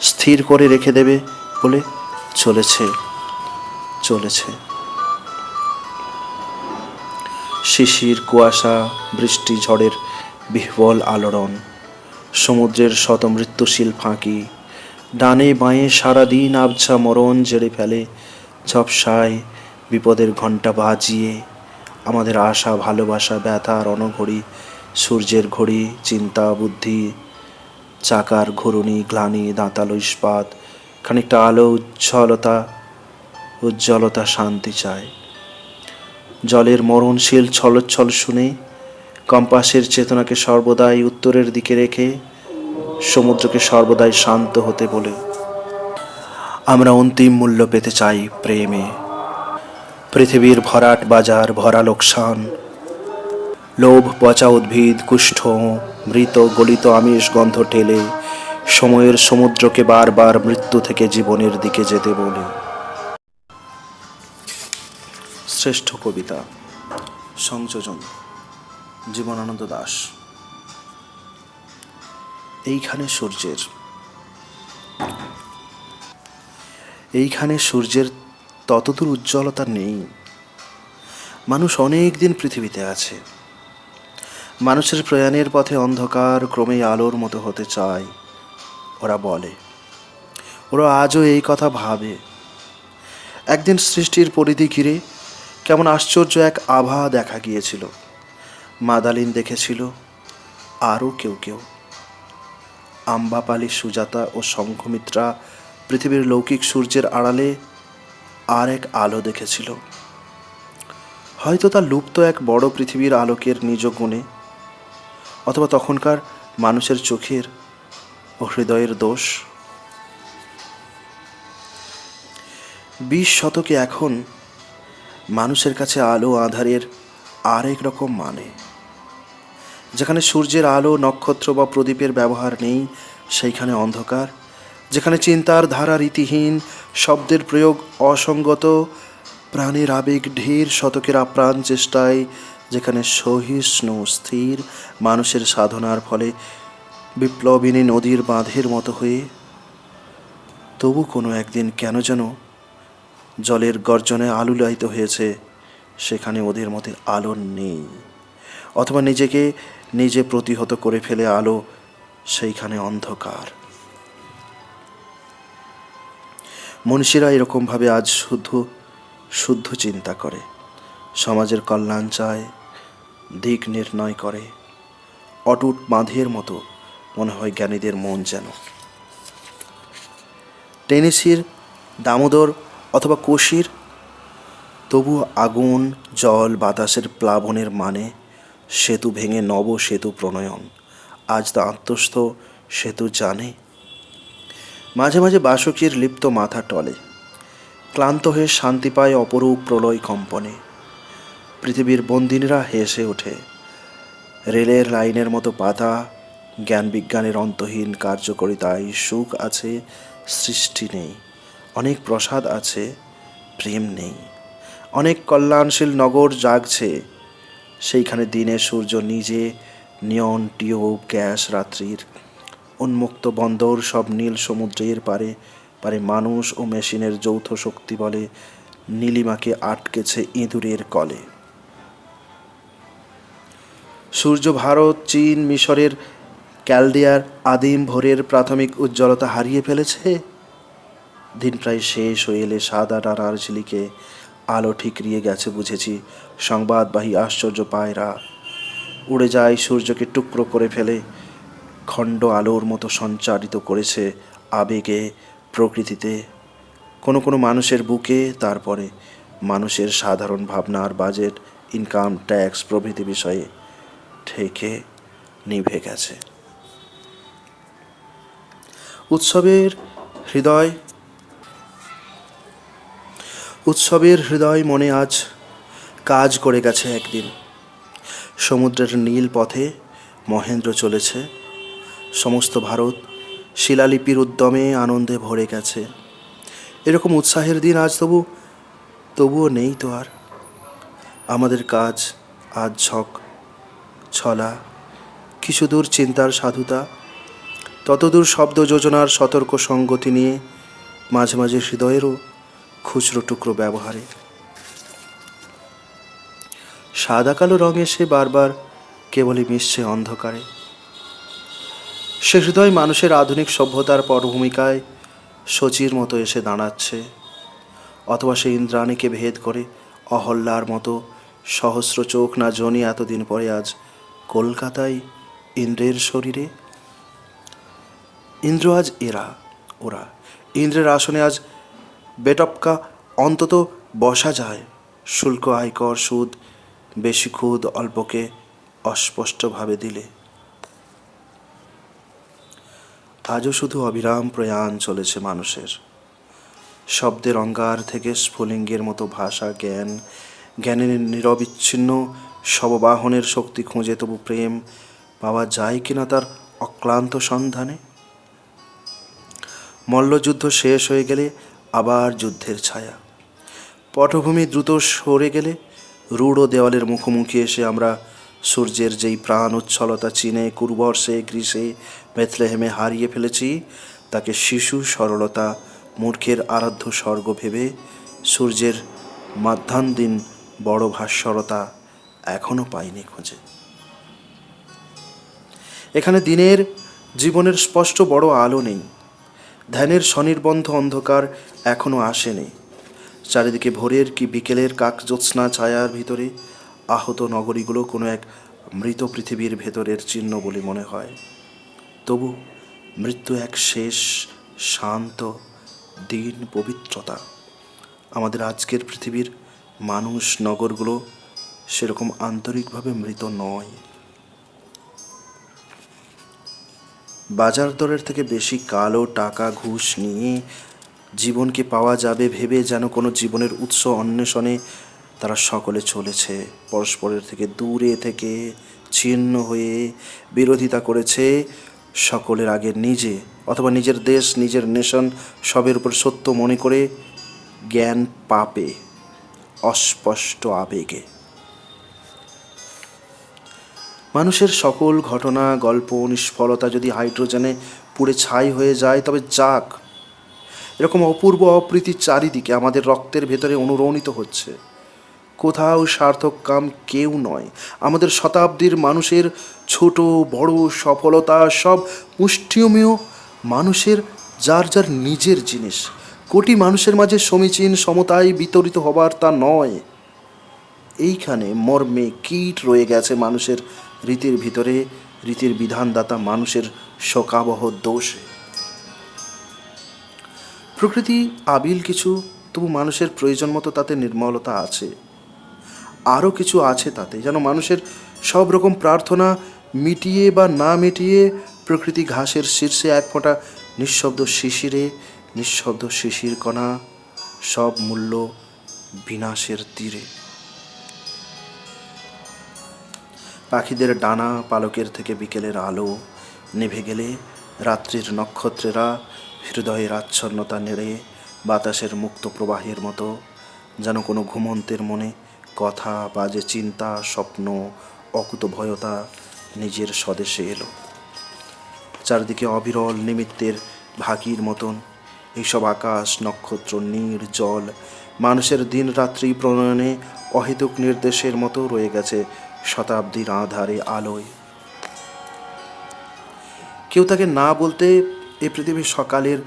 স্থির করে রেখে দেবে বলে চলেছে। শিশির, কুয়াশা, বৃষ্টি, ঝড়ের বিহ্বল আলোড়ন, সমুদ্রের শত মৃত্যুশীল ফাঁকি, ডানে বাঁয়ে সারাদিন আবছা মরণ জেড়ে ফেলে ঝপসায় বিপদের ঘণ্টা বাজিয়ে। আমাদের আশা, ভালোবাসা, ব্যথা, রণঘড়ি, সূর্যের ঘড়ি, চিন্তা, বুদ্ধি, চাকার ঘূর্ণি, গ্লানি, দাঁতালো ইস্পাত, খানিকটা আলো, উজ্জ্বলতা, শান্তি চায়। জলের মরণশীল ছলচ্ছল শুনে কম্পাসের চেতনাকে সর্বদাই উত্তরের দিকে রেখে সমুদ্রকে সর্বদাই শান্ত হতে বলে আমরা অন্তিম মূল্য পেতে চাই প্রেমে। পৃথিবীর ভরাট বাজার, ভরা লোকসান, লোভ, পচা উদ্ভিদ, কুষ্ঠ, মৃত গলিত আমিষ গন্ধ ঠেলে সময়ের সমুদ্রকে বারবার মৃত্যু থেকে জীবনের দিকে যেতে বলে। শ্রেষ্ঠ কবিতা সংযোজন জীবনানন্দ দাশ। এইখানে সূর্যের ততদূর উজ্জ্বলতা নেই। মানুষ অনেক দিন পৃথিবীতে আছে। মানুষের প্রয়াণের পথে অন্ধকার ক্রমেই আলোর মতো হতে চায়, ওরা বলে। ওরা আজও এই কথা ভাবে। একদিন সৃষ্টির পরিধি ঘিরে কেমন আশ্চর্য এক আভা দেখা গিয়েছিল। মাদালিন দেখেছিল, আরও কেউ কেউ। আম্বাপালি, সুজাতা ও শঙ্খমিত্রা পৃথিবীর লৌকিক সূর্যের আড়ালে আর এক আলো দেখেছিল। হয়তো তা লুপ্ত এক বড় পৃথিবীর আলোকের নিজ গুণে, অথবা তখনকার মানুষের চোখের ও হৃদয়ের দোষ। 20 শতকে এখন মানুষের কাছে আলো আঁধারের আরেক রকম মানে। যেখানে সূর্যের আলো, নক্ষত্র বা প্রদীপের ব্যবহার নেই, সেইখানে অন্ধকার। যেখানে চিন্তার ধারা রীতিহীন, শব্দের প্রয়োগ অসঙ্গত, প্রাণের আবেগ ঢের শতকের আপ্রাণ চেষ্টায়, যেখানে সহিষ্ণু স্থির মানুষের সাধনার ফলে বিপ্লবিনী নদীর বাঁধের মতো হয়ে, তবু কোনো একদিন কেন যেন জলের গর্জনে আলুলায়িত হয়েছে, সেখানে ওদের মধ্যে আলো নেই। অথবা নিজেকে নিজে প্রতিহত করে ফেলে আলো, সেইখানে অন্ধকার। মনীষীরা এরকমভাবে আজ শুদ্ধ চিন্তা করে, সমাজের কল্যাণ চায়, দিক নির্ণয় করে। অটুট বাঁধের মতো মনে হয় জ্ঞানীদের মন যেন। টেনেসির, দামোদর অথবা কোশির, তবু আগুন, জল, বাতাসের প্লাবনের মানে সেতু ভেঙে নব সেতু প্রণয়ন। আজ তা আত্মস্থ সেতু জানে। মাঝে মাঝে বাসকির লিপ্ত মাথা টলে, ক্লান্ত হয়ে শান্তি পায় অপরূপ প্রলয় কম্পনে। পৃথিবীর বন্দিনীরা হেসে ওঠে। রেলের লাইনের মতো পাতা, জ্ঞান বিজ্ঞানের অন্তহীন কার্যকরিতায় সুখ আছে, সৃষ্টি নেই। অনেক প্রসাদ আছে, প্রেম নেই। অনেক কল্যাণশীল নগর জাগছে, সেইখানে দিনের সূর্য নিজে, নিয়ন, টিউব, গ্যাস, রাত্রির উন্মুক্ত বন্দর, সব নীল সমুদ্রের পারে পারে মানুষ ও মেশিনের যৌথ শক্তি বলে নীলিমাকে আটকেছে ইঁদুরের কলে। সূর্য ভারত, চীন, মিশরের ক্যালডিয়ার আদিম ভোরের প্রাথমিক উজ্জ্বলতা হারিয়ে ফেলেছে। দিন প্রায় শেষ হয়ে এলে সাদা ডানার ঝিলিকে আলো ঠিকরিয়ে গেছে বুঝেছি। সংবাদবাহী আশ্চর্য পায়রা উড়ে যায়, সূর্যকে টুকরো করে ফেলে খণ্ড আলোর মতো সঞ্চারিত করেছে আবেগে, প্রকৃতিতে, কোনো কোনো মানুষের বুকে। তারপরে মানুষের সাধারণ ভাবনার, বাজেট, ইনকাম ট্যাক্স প্রভৃতি বিষয়ে ঠেকে নিভে গেছে। উৎসবের হৃদয় মনে আজ কাজ করে গেছে একদিন। সমুদ্রের নীল পথে মহেন্দ্র চলেছে। সমস্ত ভারত শিলালিপির উদ্যমে আনন্দে ভরে গেছে। এরকম উৎসাহের দিন আজ তবুও নেই তো আর। আমাদের কাজ আজ ঝক ছলা, কিছু দূর চিন্তার সাধুতা, ততদূর শব্দ যোজনার সতর্ক সঙ্গতি নিয়ে, মাঝে মাঝে হৃদয়েরও খুচরো টুকরো ব্যবহারে। সাদা কালো রঙে সে বারবার কেবলই মিশছে অন্ধকারে। সে হৃদয় মানুষের আধুনিক সভ্যতার পটভূমিকায় সচির মতো এসে দাঁড়াচ্ছে, অথবা সে ইন্দ্রাণীকে ভেদ করে অহল্যার মতো সহস্র চোখ না জনি এতদিন পরে আজ কলকাতায় ইন্দ্রের শরীরে। ইন্দ্র আজ ওরা। ইন্দ্রের আসনে আজ বেটপকা অন্তত বসা যায়। শুল্ক, আয়কর, সুদ, বেশি খুদ অল্পকে অস্পষ্টভাবে দিলে। আজও শুধু অবিরাম প্রয়াণ চলেছে মানুষের। শব্দের অঙ্গার থেকে স্ফুলিঙ্গের মতো ভাষা, জ্ঞানের নিরবিচ্ছিন্ন শববাহনের শক্তি খুঁজে তবু প্রেম পাওয়া যায় কিনা তার অক্লান্ত সন্ধানে। মল্লযুদ্ধ শেষ হয়ে গেলে আবার যুদ্ধের ছায়া। পটভূমি দ্রুত সরে গেলে রূঢ় দেওয়ালের মুখোমুখি এসে আমরা সূর্যের যেই প্রাণ উচ্ছলতা চীনে, কুরবর্ষে, গ্রীসে, বেথলেহেমে হারিয়ে ফেলেছি, তাকে শিশু সরলতা, মূর্খের আরাধ্য স্বর্গ ভেবে সূর্যের মাধ্যান্দিন বড় ভাস্বরতা এখনও পাইনি খুঁজে। এখানে দিনের জীবনের স্পষ্ট বড় আলো নেই, ধ্যানের স্বনির্বন্ধ অন্ধকার এখনও আসেনি। চারিদিকে ভোরের কি বিকেলের কাকজ্যোৎস্না ছায়ার ভিতরে আহত নগরীগুলো কোনো এক মৃত পৃথিবীর ভেতরের চিহ্ন বলে মনে হয়। তবু মৃত্যু এক শেষ শান্ত দিন পবিত্রতা। আমাদের আজকের পৃথিবীর মানুষ নগরগুলো সেরকম আন্তরিকভাবে মৃত নয়। বাজার দরের থেকে বেশি কালো টাকা ঘুষ নিয়ে জীবনকে পাওয়া যাবে ভেবে যেন কোনো জীবনের উৎস অন্বেষণে তারা সকলে চলেছে। পরস্পরের থেকে দূরে থেকে ছিন্ন হয়ে বিরোধিতা করেছে সকলের আগে নিজে, অথবা নিজের দেশ, নিজের নেশন সবের উপর সত্য মনে করে জ্ঞান পাপে, অস্পষ্ট আবেগে। মানুষের সকল ঘটনা, গল্প, নিষ্ফলতা যদি হাইড্রোজেনে পুড়ে ছাই হয়ে যায় তবে যাক। এরকম অপূর্ব অপ্রীতি চারিদিকে আমাদের রক্তের ভেতরে অনুরণিত হচ্ছে। কোথাও সার্থক কাম কেউ নয়। আমাদের শতাব্দীর মানুষের ছোট বড় সফলতা সব মুষ্টিমেয় মানুষের যার যার নিজের জিনিস। কোটি মানুষের মাঝে সমীচীন সমতায় বিতরিত হবার তা নয়। এইখানে মর্মে কীট রয়ে গেছে মানুষের রীতির ভিতরে, রীতির বিধানদাতা মানুষের শোকাবহ দোষে। প্রকৃতি আবিল কিছু, তবু মানুষের প্রয়োজন মতো তাতে নির্মলতা আছে। আরও কিছু আছে তাতে, যেন মানুষের সব রকম প্রার্থনা মিটিয়ে বা না মিটিয়ে প্রকৃতি ঘাসের শীর্ষে এক ফোঁটা নিঃশব্দ শিশিরে, নিঃশব্দ শিশির কণা, সব মূল্য বিনাশের তীরে। পাখিদের ডানা পালকের থেকে বিকেলের আলো নিভে গেলে রাত্রির নক্ষত্রেরা হৃদয়ের আচ্ছন্নতা নেড়ে বাতাসের মুক্ত প্রবাহের মতো যেন কোনো ঘুমন্তের মনে কথা, বাজে চিন্তা, স্বপ্ন, অকুতভয়তা নিজের স্বদেশে এলো। চারদিকে অবিরল নিমিত্তের ভাগীর মতন এইসব আকাশ, নক্ষত্র, নীড়, জল মানুষের দিন রাত্রি প্রণয়নে অহেতুক নির্দেশের মতো রয়ে গেছে শতাব্দীর আধারে আলোয়। কেউ তাকে না বলতে এ পৃথিবীর সকালের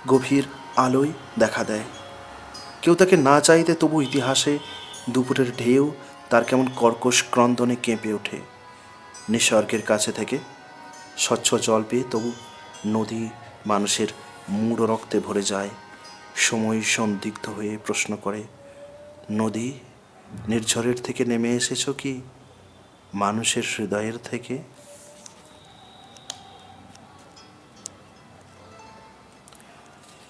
গভীর আলোয় দেখা দেয়। কেউ তাকে না চাইতে তবু ইতিহাসে দুপুরের ঢেউ তার কেমন কর্কশ ক্রন্দনে কেঁপে ওঠে। নিসর্গের কাছে থেকে স্বচ্ছ জল পেয়ে তবু নদী মানুষের মূঢ় রক্তে ভরে যায়। সময় সন্দিগ্ধ হয়ে প্রশ্ন করে, নদী নির্ঝরের থেকে নেমে এসেছ কি মানুষের হৃদয়ের থেকে?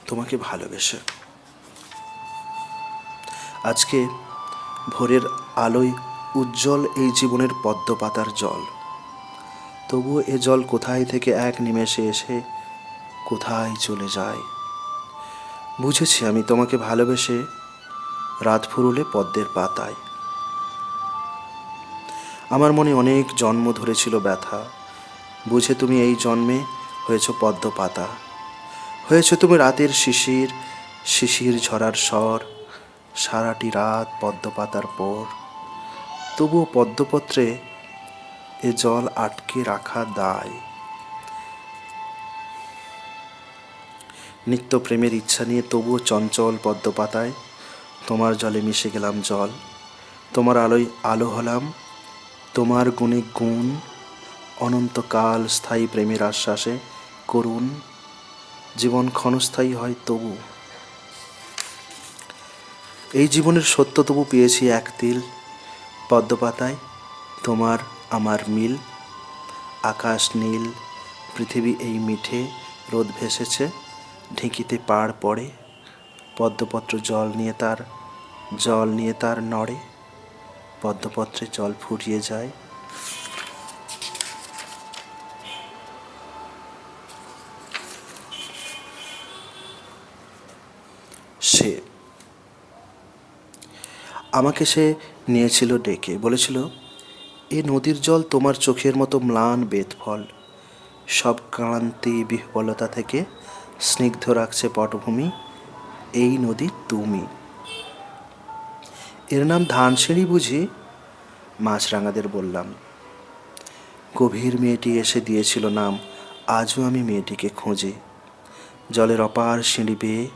তোমাকে ভালোবেসে। আজকে ভোরের আলোয় উজ্জ্বল এই জীবনের পদ্ম পাতার জল। তবুও এ জল কোথায় থেকে এক নিমেষে এসে কোথায় চলে যায়। বুঝেছি আমি তোমাকে ভালোবেসে রাত ফুরুলে পদ্মের পাতায়। আমার মনে অনেক জন্ম ধরেছিল ব্যথা, বুঝে তুমি এই জন্মে হয়েছ পদ্ম পাতা। হয়েছ তুমি রাতের শিশির, শিশির ঝরার স্বর, সারাটি রাত পদ্ম পাতার পর। তবুও পদ্মপত্রে এ জল আটকে রাখা দায়। নিত্য প্রেমের ইচ্ছা নিয়ে তবুও চঞ্চল পদ্ম পাতায় তোমার জলে মিশে গেলাম জল। তোমার আলোয় আলো হলাম, তোমার গুণে গুণ, অনন্তকাল স্থায়ী প্রেমের আশ্বাসে করুণ। জীবন ক্ষণস্থায়ী হয় তবু এই জীবনের সত্য তবু পেয়েছি এক তিল পদ্মপাতায় তোমার আমার মিল। আকাশ নীল, পৃথিবী এই মিঠে, রোদ ভেসেছে, ঢেঁকিতে পাড় পড়ে, পদ্মপত্র জল নিয়ে তার নড়ে, পদ্মপত্রে জল ফুরিয়ে যায়। আমাকে সে নিয়েছিল ডেকে, বলেছিল, এ নদীর জল তোমার চোখের মতো ম্লান বেদফল, সব ক্লান্তি বিহ্বলতা থেকে স্নিগ্ধ রাখছে পটভূমি, এই নদী তুমি। এর নাম ধানসিঁড়ি বুঝি? মাছরাঙাদের বললাম। গভীর মেয়েটি এসে দিয়েছিল নাম, আজও আমি মেয়েটিকে খুঁজি। জলের অপার সিঁড়ি বেয়ে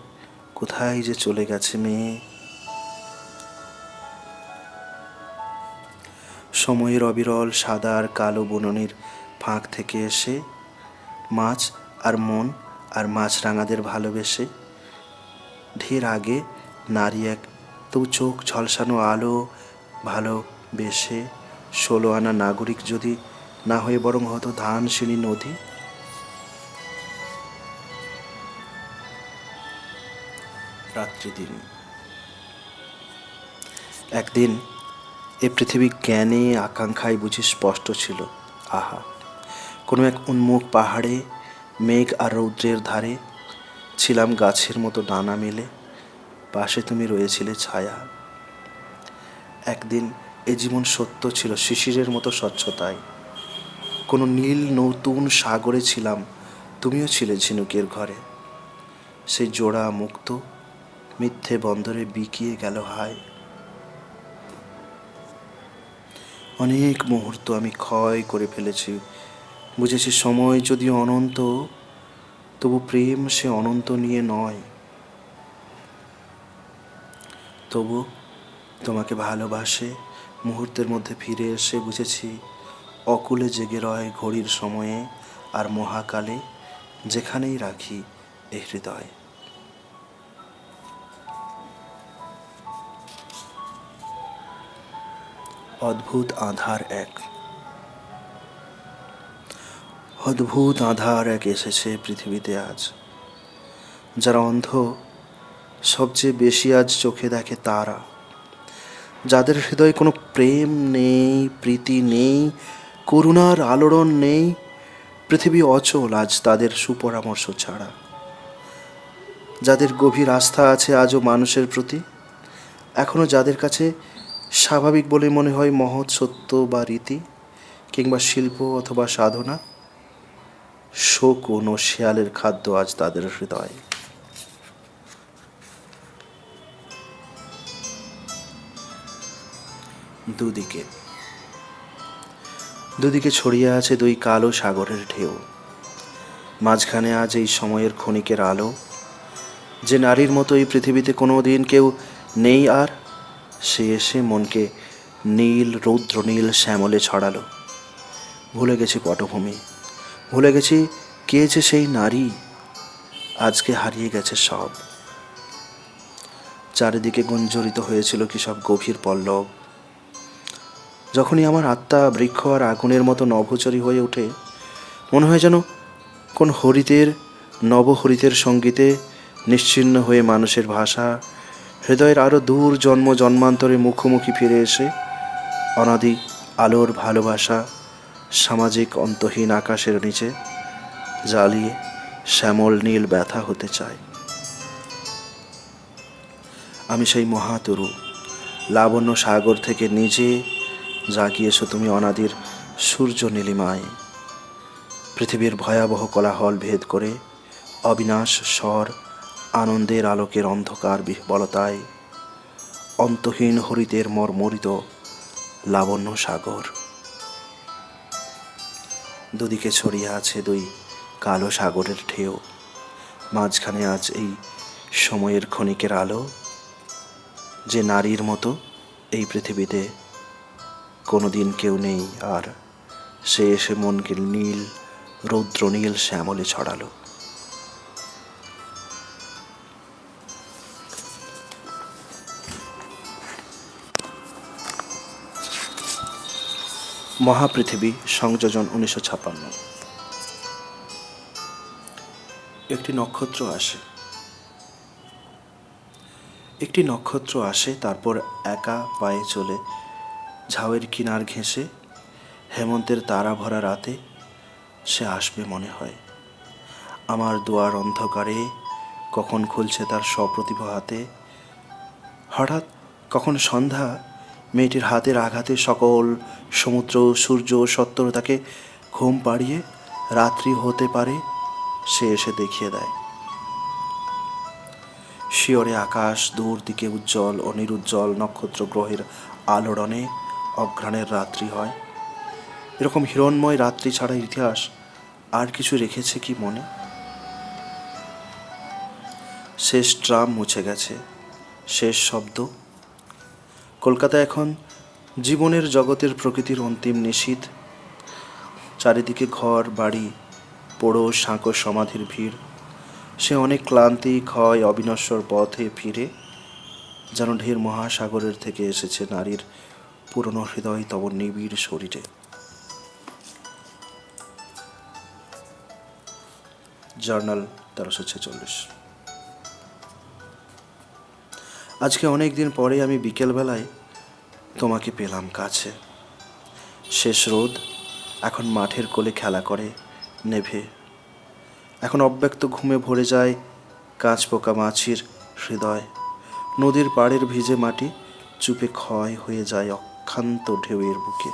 কোথায় যে চলে গেছে মেয়ে। সময়ের অবিরল সাদা আর কালো বুননির ফাঁক থেকে এসে মাছ আর মন আর মাছরাঙাদের ভালোবেসে ঢের আগে নারী এক তবু চোখ ঝলসানো আলো ভালোবেসে 16 আনা নাগরিক যদি না হয়ে বরং হতো ধানসিঁড়ি নদী। রাত্রিদিন। একদিন এ পৃথিবী জ্ঞানে আকাঙ্ক্ষায় বুঝি স্পষ্ট ছিল। আহা, কোনো এক উন্মুখ পাহাড়ে মেঘ আর রৌদ্রের ধারে ছিলাম গাছের মতো ডানা মেলে, পাশে তুমি রয়েছিলে ছায়া। একদিন এ জীবন সত্য ছিল শিশিরের মতো স্বচ্ছতায়। কোনো নীল নতুন সাগরে ছিলাম, তুমিও ছিলে ঝিনুকের ঘরে। সেই জোড়া মুক্ত মিথ্যে বন্দরে বিকিয়ে গেল হায়। অনেক মুহূর্ত আমি ক্ষয় করে ফেলেছি, বুঝেছি সময় যদি অনন্ত, তবু প্রেম সে অনন্ত নিয়ে নয়। তবু তোমাকে ভালোবাসে মুহূর্তের মধ্যে ফিরে এসে বুঝেছি অকুলে জেগে রয় ঘড়ির সময়ে আর মহাকালে, যেখানেই রাখি এ হৃদয়। অদ্ভুত আধার এক। অদ্ভুত আধার এক এসেছে পৃথিবীতে আজ। যারা অন্ধ সবচেয়ে বেশি আজ চোখে দেখে তারা, যাদের হৃদয়ে কোনো প্রেম নেই, প্রীতি নেই, করুণার আলোড়ন নেই, পৃথিবী অচল আজ তাদের সুপরামর্শ ছাড়া। যাদের গভীর আস্থা আছে আজও মানুষের প্রতি, এখনও যাদের কাছে স্বাভাবিক বলে মনে হয় মহৎ সত্য বা রীতি কিংবা শিল্প অথবা সাধনা, শকুন ও শেয়ালের খাদ্য আজ তাদের হৃদয়। দুদিকে দুদিকে ছড়িয়ে আছে দুই কালো সাগরের ঢেউ। মাঝখানে আজ এই সময়ের ক্ষণিকের আলো, যে নারীর মতো এই পৃথিবীতে কোনো দিন কেউ নেই আর, সে এসে মনকে নীল রৌদ্র নীল শ্যামলে ছড়ালো। ভুলে গেছি পটভূমি, ভুলে গেছি কে যে সেই নারী, আজকে হারিয়ে গেছে সব। চারিদিকে গুঞ্জরিত হয়েছিল কি সব গভীর পল্লব। যখনই আমার আত্মা বৃক্ষ আর আগুনের মতো নভোচরী হয়ে ওঠে, মনে হয় যেন কোন হরিতের নবহরিতের সঙ্গীতে নিশ্চিহ্ন হয়ে মানুষের ভাষা হৃদয়ের আরও দূর জন্ম জন্মান্তরে মুখোমুখি ফিরে এসে অনাদি আলোর ভালোবাসা সামাজিক অন্তহীন আকাশের নিচে জ্বালিয়ে শ্যামল নীল ব্যথা হতে চায়। আমি সেই মহাতরু লাবণ্য সাগর থেকে নিজে জাগিয়েছো তুমি অনাদির সূর্য নীলিমায়। পৃথিবীর ভয়াবহ কোলাহল ভেদ করে অবিনাশ স্বর আনন্দের আলোকের অন্ধকার বিহ্বলতায় অন্তহীন হরিতের মর্মরিত লাবণ্য সাগর। দুদিকে ছড়িয়ে আছে দুই কালো সাগরের ঢেউ, মাঝখানে আজ এই সময়ের ক্ষণিকের আলো, যে নারীর মতো এই পৃথিবীতে কোনোদিন কেউ নেই আর, সে এসে মনকে নীল রৌদ্র নীল শ্যামলে ছড়ালো। মহাপৃথিবী সংযোজন 1956। একটি নক্ষত্র আসে, তারপর একা পায়ে চলে ঝাউয়ের কিনার ঘেঁষে হেমন্তের তারা ভরা রাতে সে আসবে মনে হয়। আমার দুয়ার অন্ধকারে কখন খুলছে তার সপ্রতিভ হাতে, হঠাৎ কখন সন্ধ্যা মেয়েটির হাতের আঘাতে সকল সমুদ্র সূর্য সত্তর তাকে ঘুম পাড়িয়ে রাত্রি হতে পারে সে এসে দেখিয়ে দেয়। শিয়রে আকাশ দূর দিকে উজ্জ্বল ও নিরুজ্জ্বল নক্ষত্র গ্রহের আলোড়নে অঘ্রাণের রাত্রি হয়। এরকম হিরণ্ময় রাত্রি ছাড়া ইতিহাস আর কিছু রেখেছে কি মনে? শেষ ট্রাম মুছে গেছে, শেষ শব্দ। কলকাতা এখন জীবনের জগতের প্রকৃতির অন্তিম নিশীথ। চারিদিকে ঘর বাড়ি, পোড়ো সাঁকো সমাধির ভিড়। সে অনেক ক্লান্তি ক্ষয় অবিনশ্বর পথে ফিরে, যেন ঢের মহাসাগরের থেকে এসেছে নারীর পুরনো হৃদয় তব নিবিড় শরীরে। জার্নাল 1346। আজকে অনেক দিন পরে আমি বিকেলবেলায় তোমাকে পেলাম কাছে। শেষ রোদ এখন মাঠের কোলে খেলা করে নেভে। এখন অব্যক্ত ঘুমে ভরে যায় কাঁচপোকা মাছির হৃদয়। নদীর পাড়ের ভিজে মাটি চুপে ক্ষয় হয়ে যায় অক্ষান্ত ঢেউয়ের বুকে।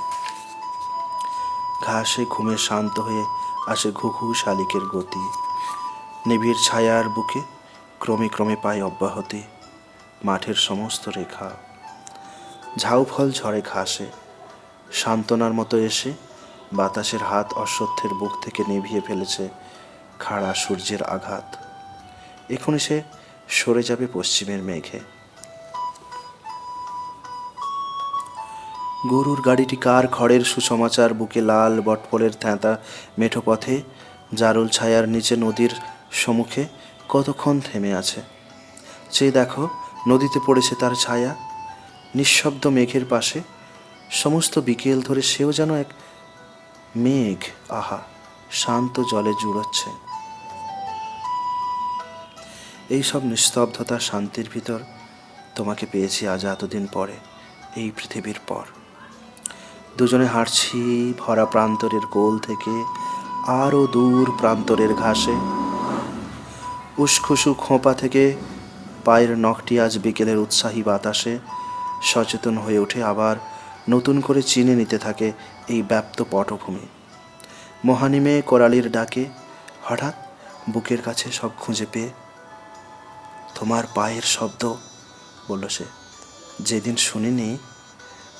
ঘাসে ঘুমে শান্ত হয়ে আসে ঘুঘু শালিকের গতি। নিবিড় ছায়ার বুকে ক্রমে ক্রমে পায় অব্যাহতি মাঠের সমস্ত রেখা। ঝাউফল ঝরে ঘাসে, সান্ত্বনার মতো এসে বাতাসের হাত অশ্বত্থের বুক থেকে নিভিয়ে ফেলেছে খাড়া সূর্যের আঘাত। এখনই সে সরে যাবে পশ্চিমের মেঘে। গরুর গাড়িটি কার খড়ের সুসমাচার বুকে লাল বটফলের থ্যাঁতা মেঠো পথে জারুল ছায়ার নিচে নদীর সম্মুখে কতক্ষণ থেমে আছে। চেয়ে দেখো, নদীতে পড়েছে তার ছায়া নিঃশব্দ মেঘের পাশে। সমস্ত বিকেল ধরে সেও যেন এক মেঘ, আহা, শান্ত জলে জুড়োচ্ছে। এইসব নিস্তব্ধতা শান্তির ভিতর তোমাকে পেয়েছি আজ এতদিন পরে, এই পৃথিবীর পর। দুজনে হাঁটছি ভরা প্রান্তরের কোল থেকে আরও দূর প্রান্তরের ঘাসে। উসখুসু খোঁপা থেকে পায়ের নখটি আজ বিকেলের উৎসাহী বাতাসে সচেতন হয়ে ওঠে, আবার নতুন করে চিনে নিতে থাকে এই ব্যাপ্ত পটভূমি। মহানিমে কোরালির ডাকে হঠাৎ বুকের কাছে সব খুঁজে পেয়ে, তোমার পায়ের শব্দ, বলল সে, যেদিন শুনিনি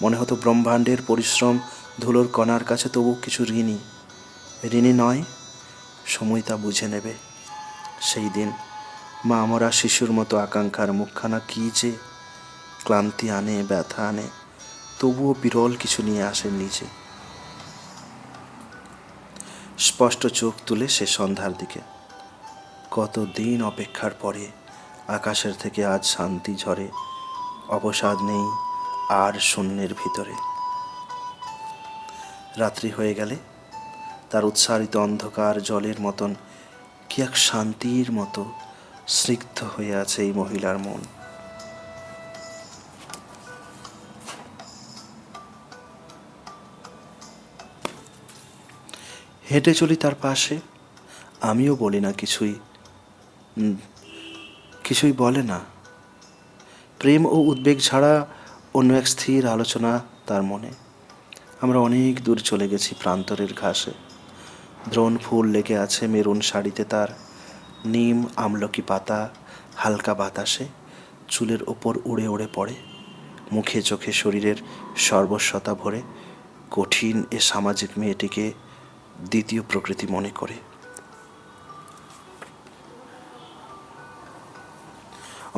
মনে হতো ব্রহ্মাণ্ডের পরিশ্রম ধুলোর কণার কাছে তবু কিছু ঋণী নয়, সময় তা বুঝে নেবে। সেই দিন মা আমরা শিশুর মতো আকাঙ্ক্ষার মুখখানা কি যে ক্লান্তি আনে, ব্যথা আনে, তবুও বিরল কিছু নিয়ে আসেন নিজে। স্পষ্ট চোখ তুলে সে সন্ধ্যার দিকে। কতদিন অপেক্ষার পরে আকাশের থেকে আজ শান্তি ঝরে, অবসাদ নেই আর শূন্যের ভিতরে। রাত্রি হয়ে গেলে তার উৎসারিত অন্ধকার জলের মতন কি এক শান্তির মতো স্নিগ্ধ হয়ে আছে এই মহিলার মন। হেঁটে চলি তার পাশে, আমিও বলি না কিছুই বলে না। প্রেম ও উদ্বেগ ছাড়া অন্য এক স্থির আলোচনা তার মনে। আমরা অনেক দূর চলে গেছি প্রান্তরের ঘাসে। দ্রোণ ফুল লেগে আছে মেরুন শাড়িতে তার। নিম আমলকি পাতা হালকা বাতাসে চুলের ওপর উড়ে উড়ে পড়ে। মুখে চোখে শরীরের সর্বস্বতা ভরে কঠিন এ সামাজিক মেয়েটিকে দ্বিতীয় প্রকৃতি মনে করে।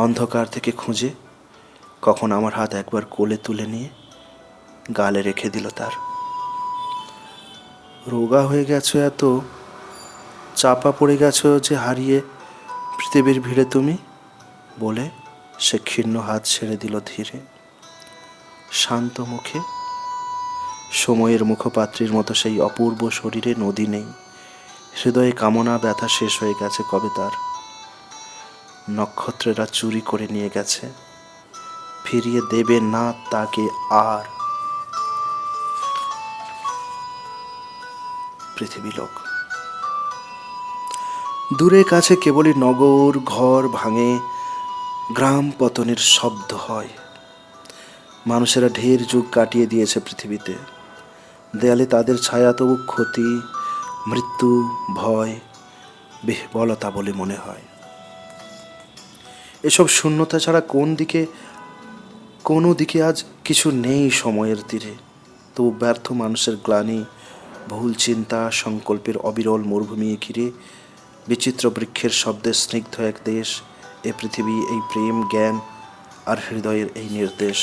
অন্ধকার থেকে খুঁজে কখন আমার হাত একবার কোলে তুলে নিয়ে গালে রেখে দিল তার। রোগা হয়ে গেছো, এত চাপা পড়ে গেছো যে হারিয়ে পৃথিবীর ভিড়ে তুমি, বলে সে ক্ষীণ হাত ছেড়ে দিল ধীরে। শান্ত মুখে সময়ের মুখপাত্রীর মতো সেই অপূর্ব শরীরে নদী নেই। হৃদয়ে কামনা ব্যথা শেষ হয়ে গেছে কবে তার। নক্ষত্রেরা চুরি করে নিয়ে গেছে, ফিরিয়ে দেবে না তাকে আর। পৃথিবী লোক দূরে কাছে কেবলই নগর ঘর ভাঙে, গ্রাম পতনের শব্দ হয়। মানুষেরা ঢের যুগ কাটিয়ে দিয়েছে পৃথিবীতে, দেয়ালে তাদের ছায়া তবু ক্ষতি, মৃত্যু, ভয়, বিহ্বলতা বলে মনে হয়। এসব শূন্যতা ছাড়া কোনো দিকে আজ কিছু নেই সময়ের তীরে। তবু ব্যর্থ মানুষের গ্লানি, ভুল চিন্তা, সংকল্পের অবিরল মরুভূমি ঘিরে বিচিত্র বৃক্ষের শব্দে স্নিগ্ধ এক দেশ, এ পৃথিবী, এই প্রেম, জ্ঞান আর হৃদয়ের এই নির্দেশ।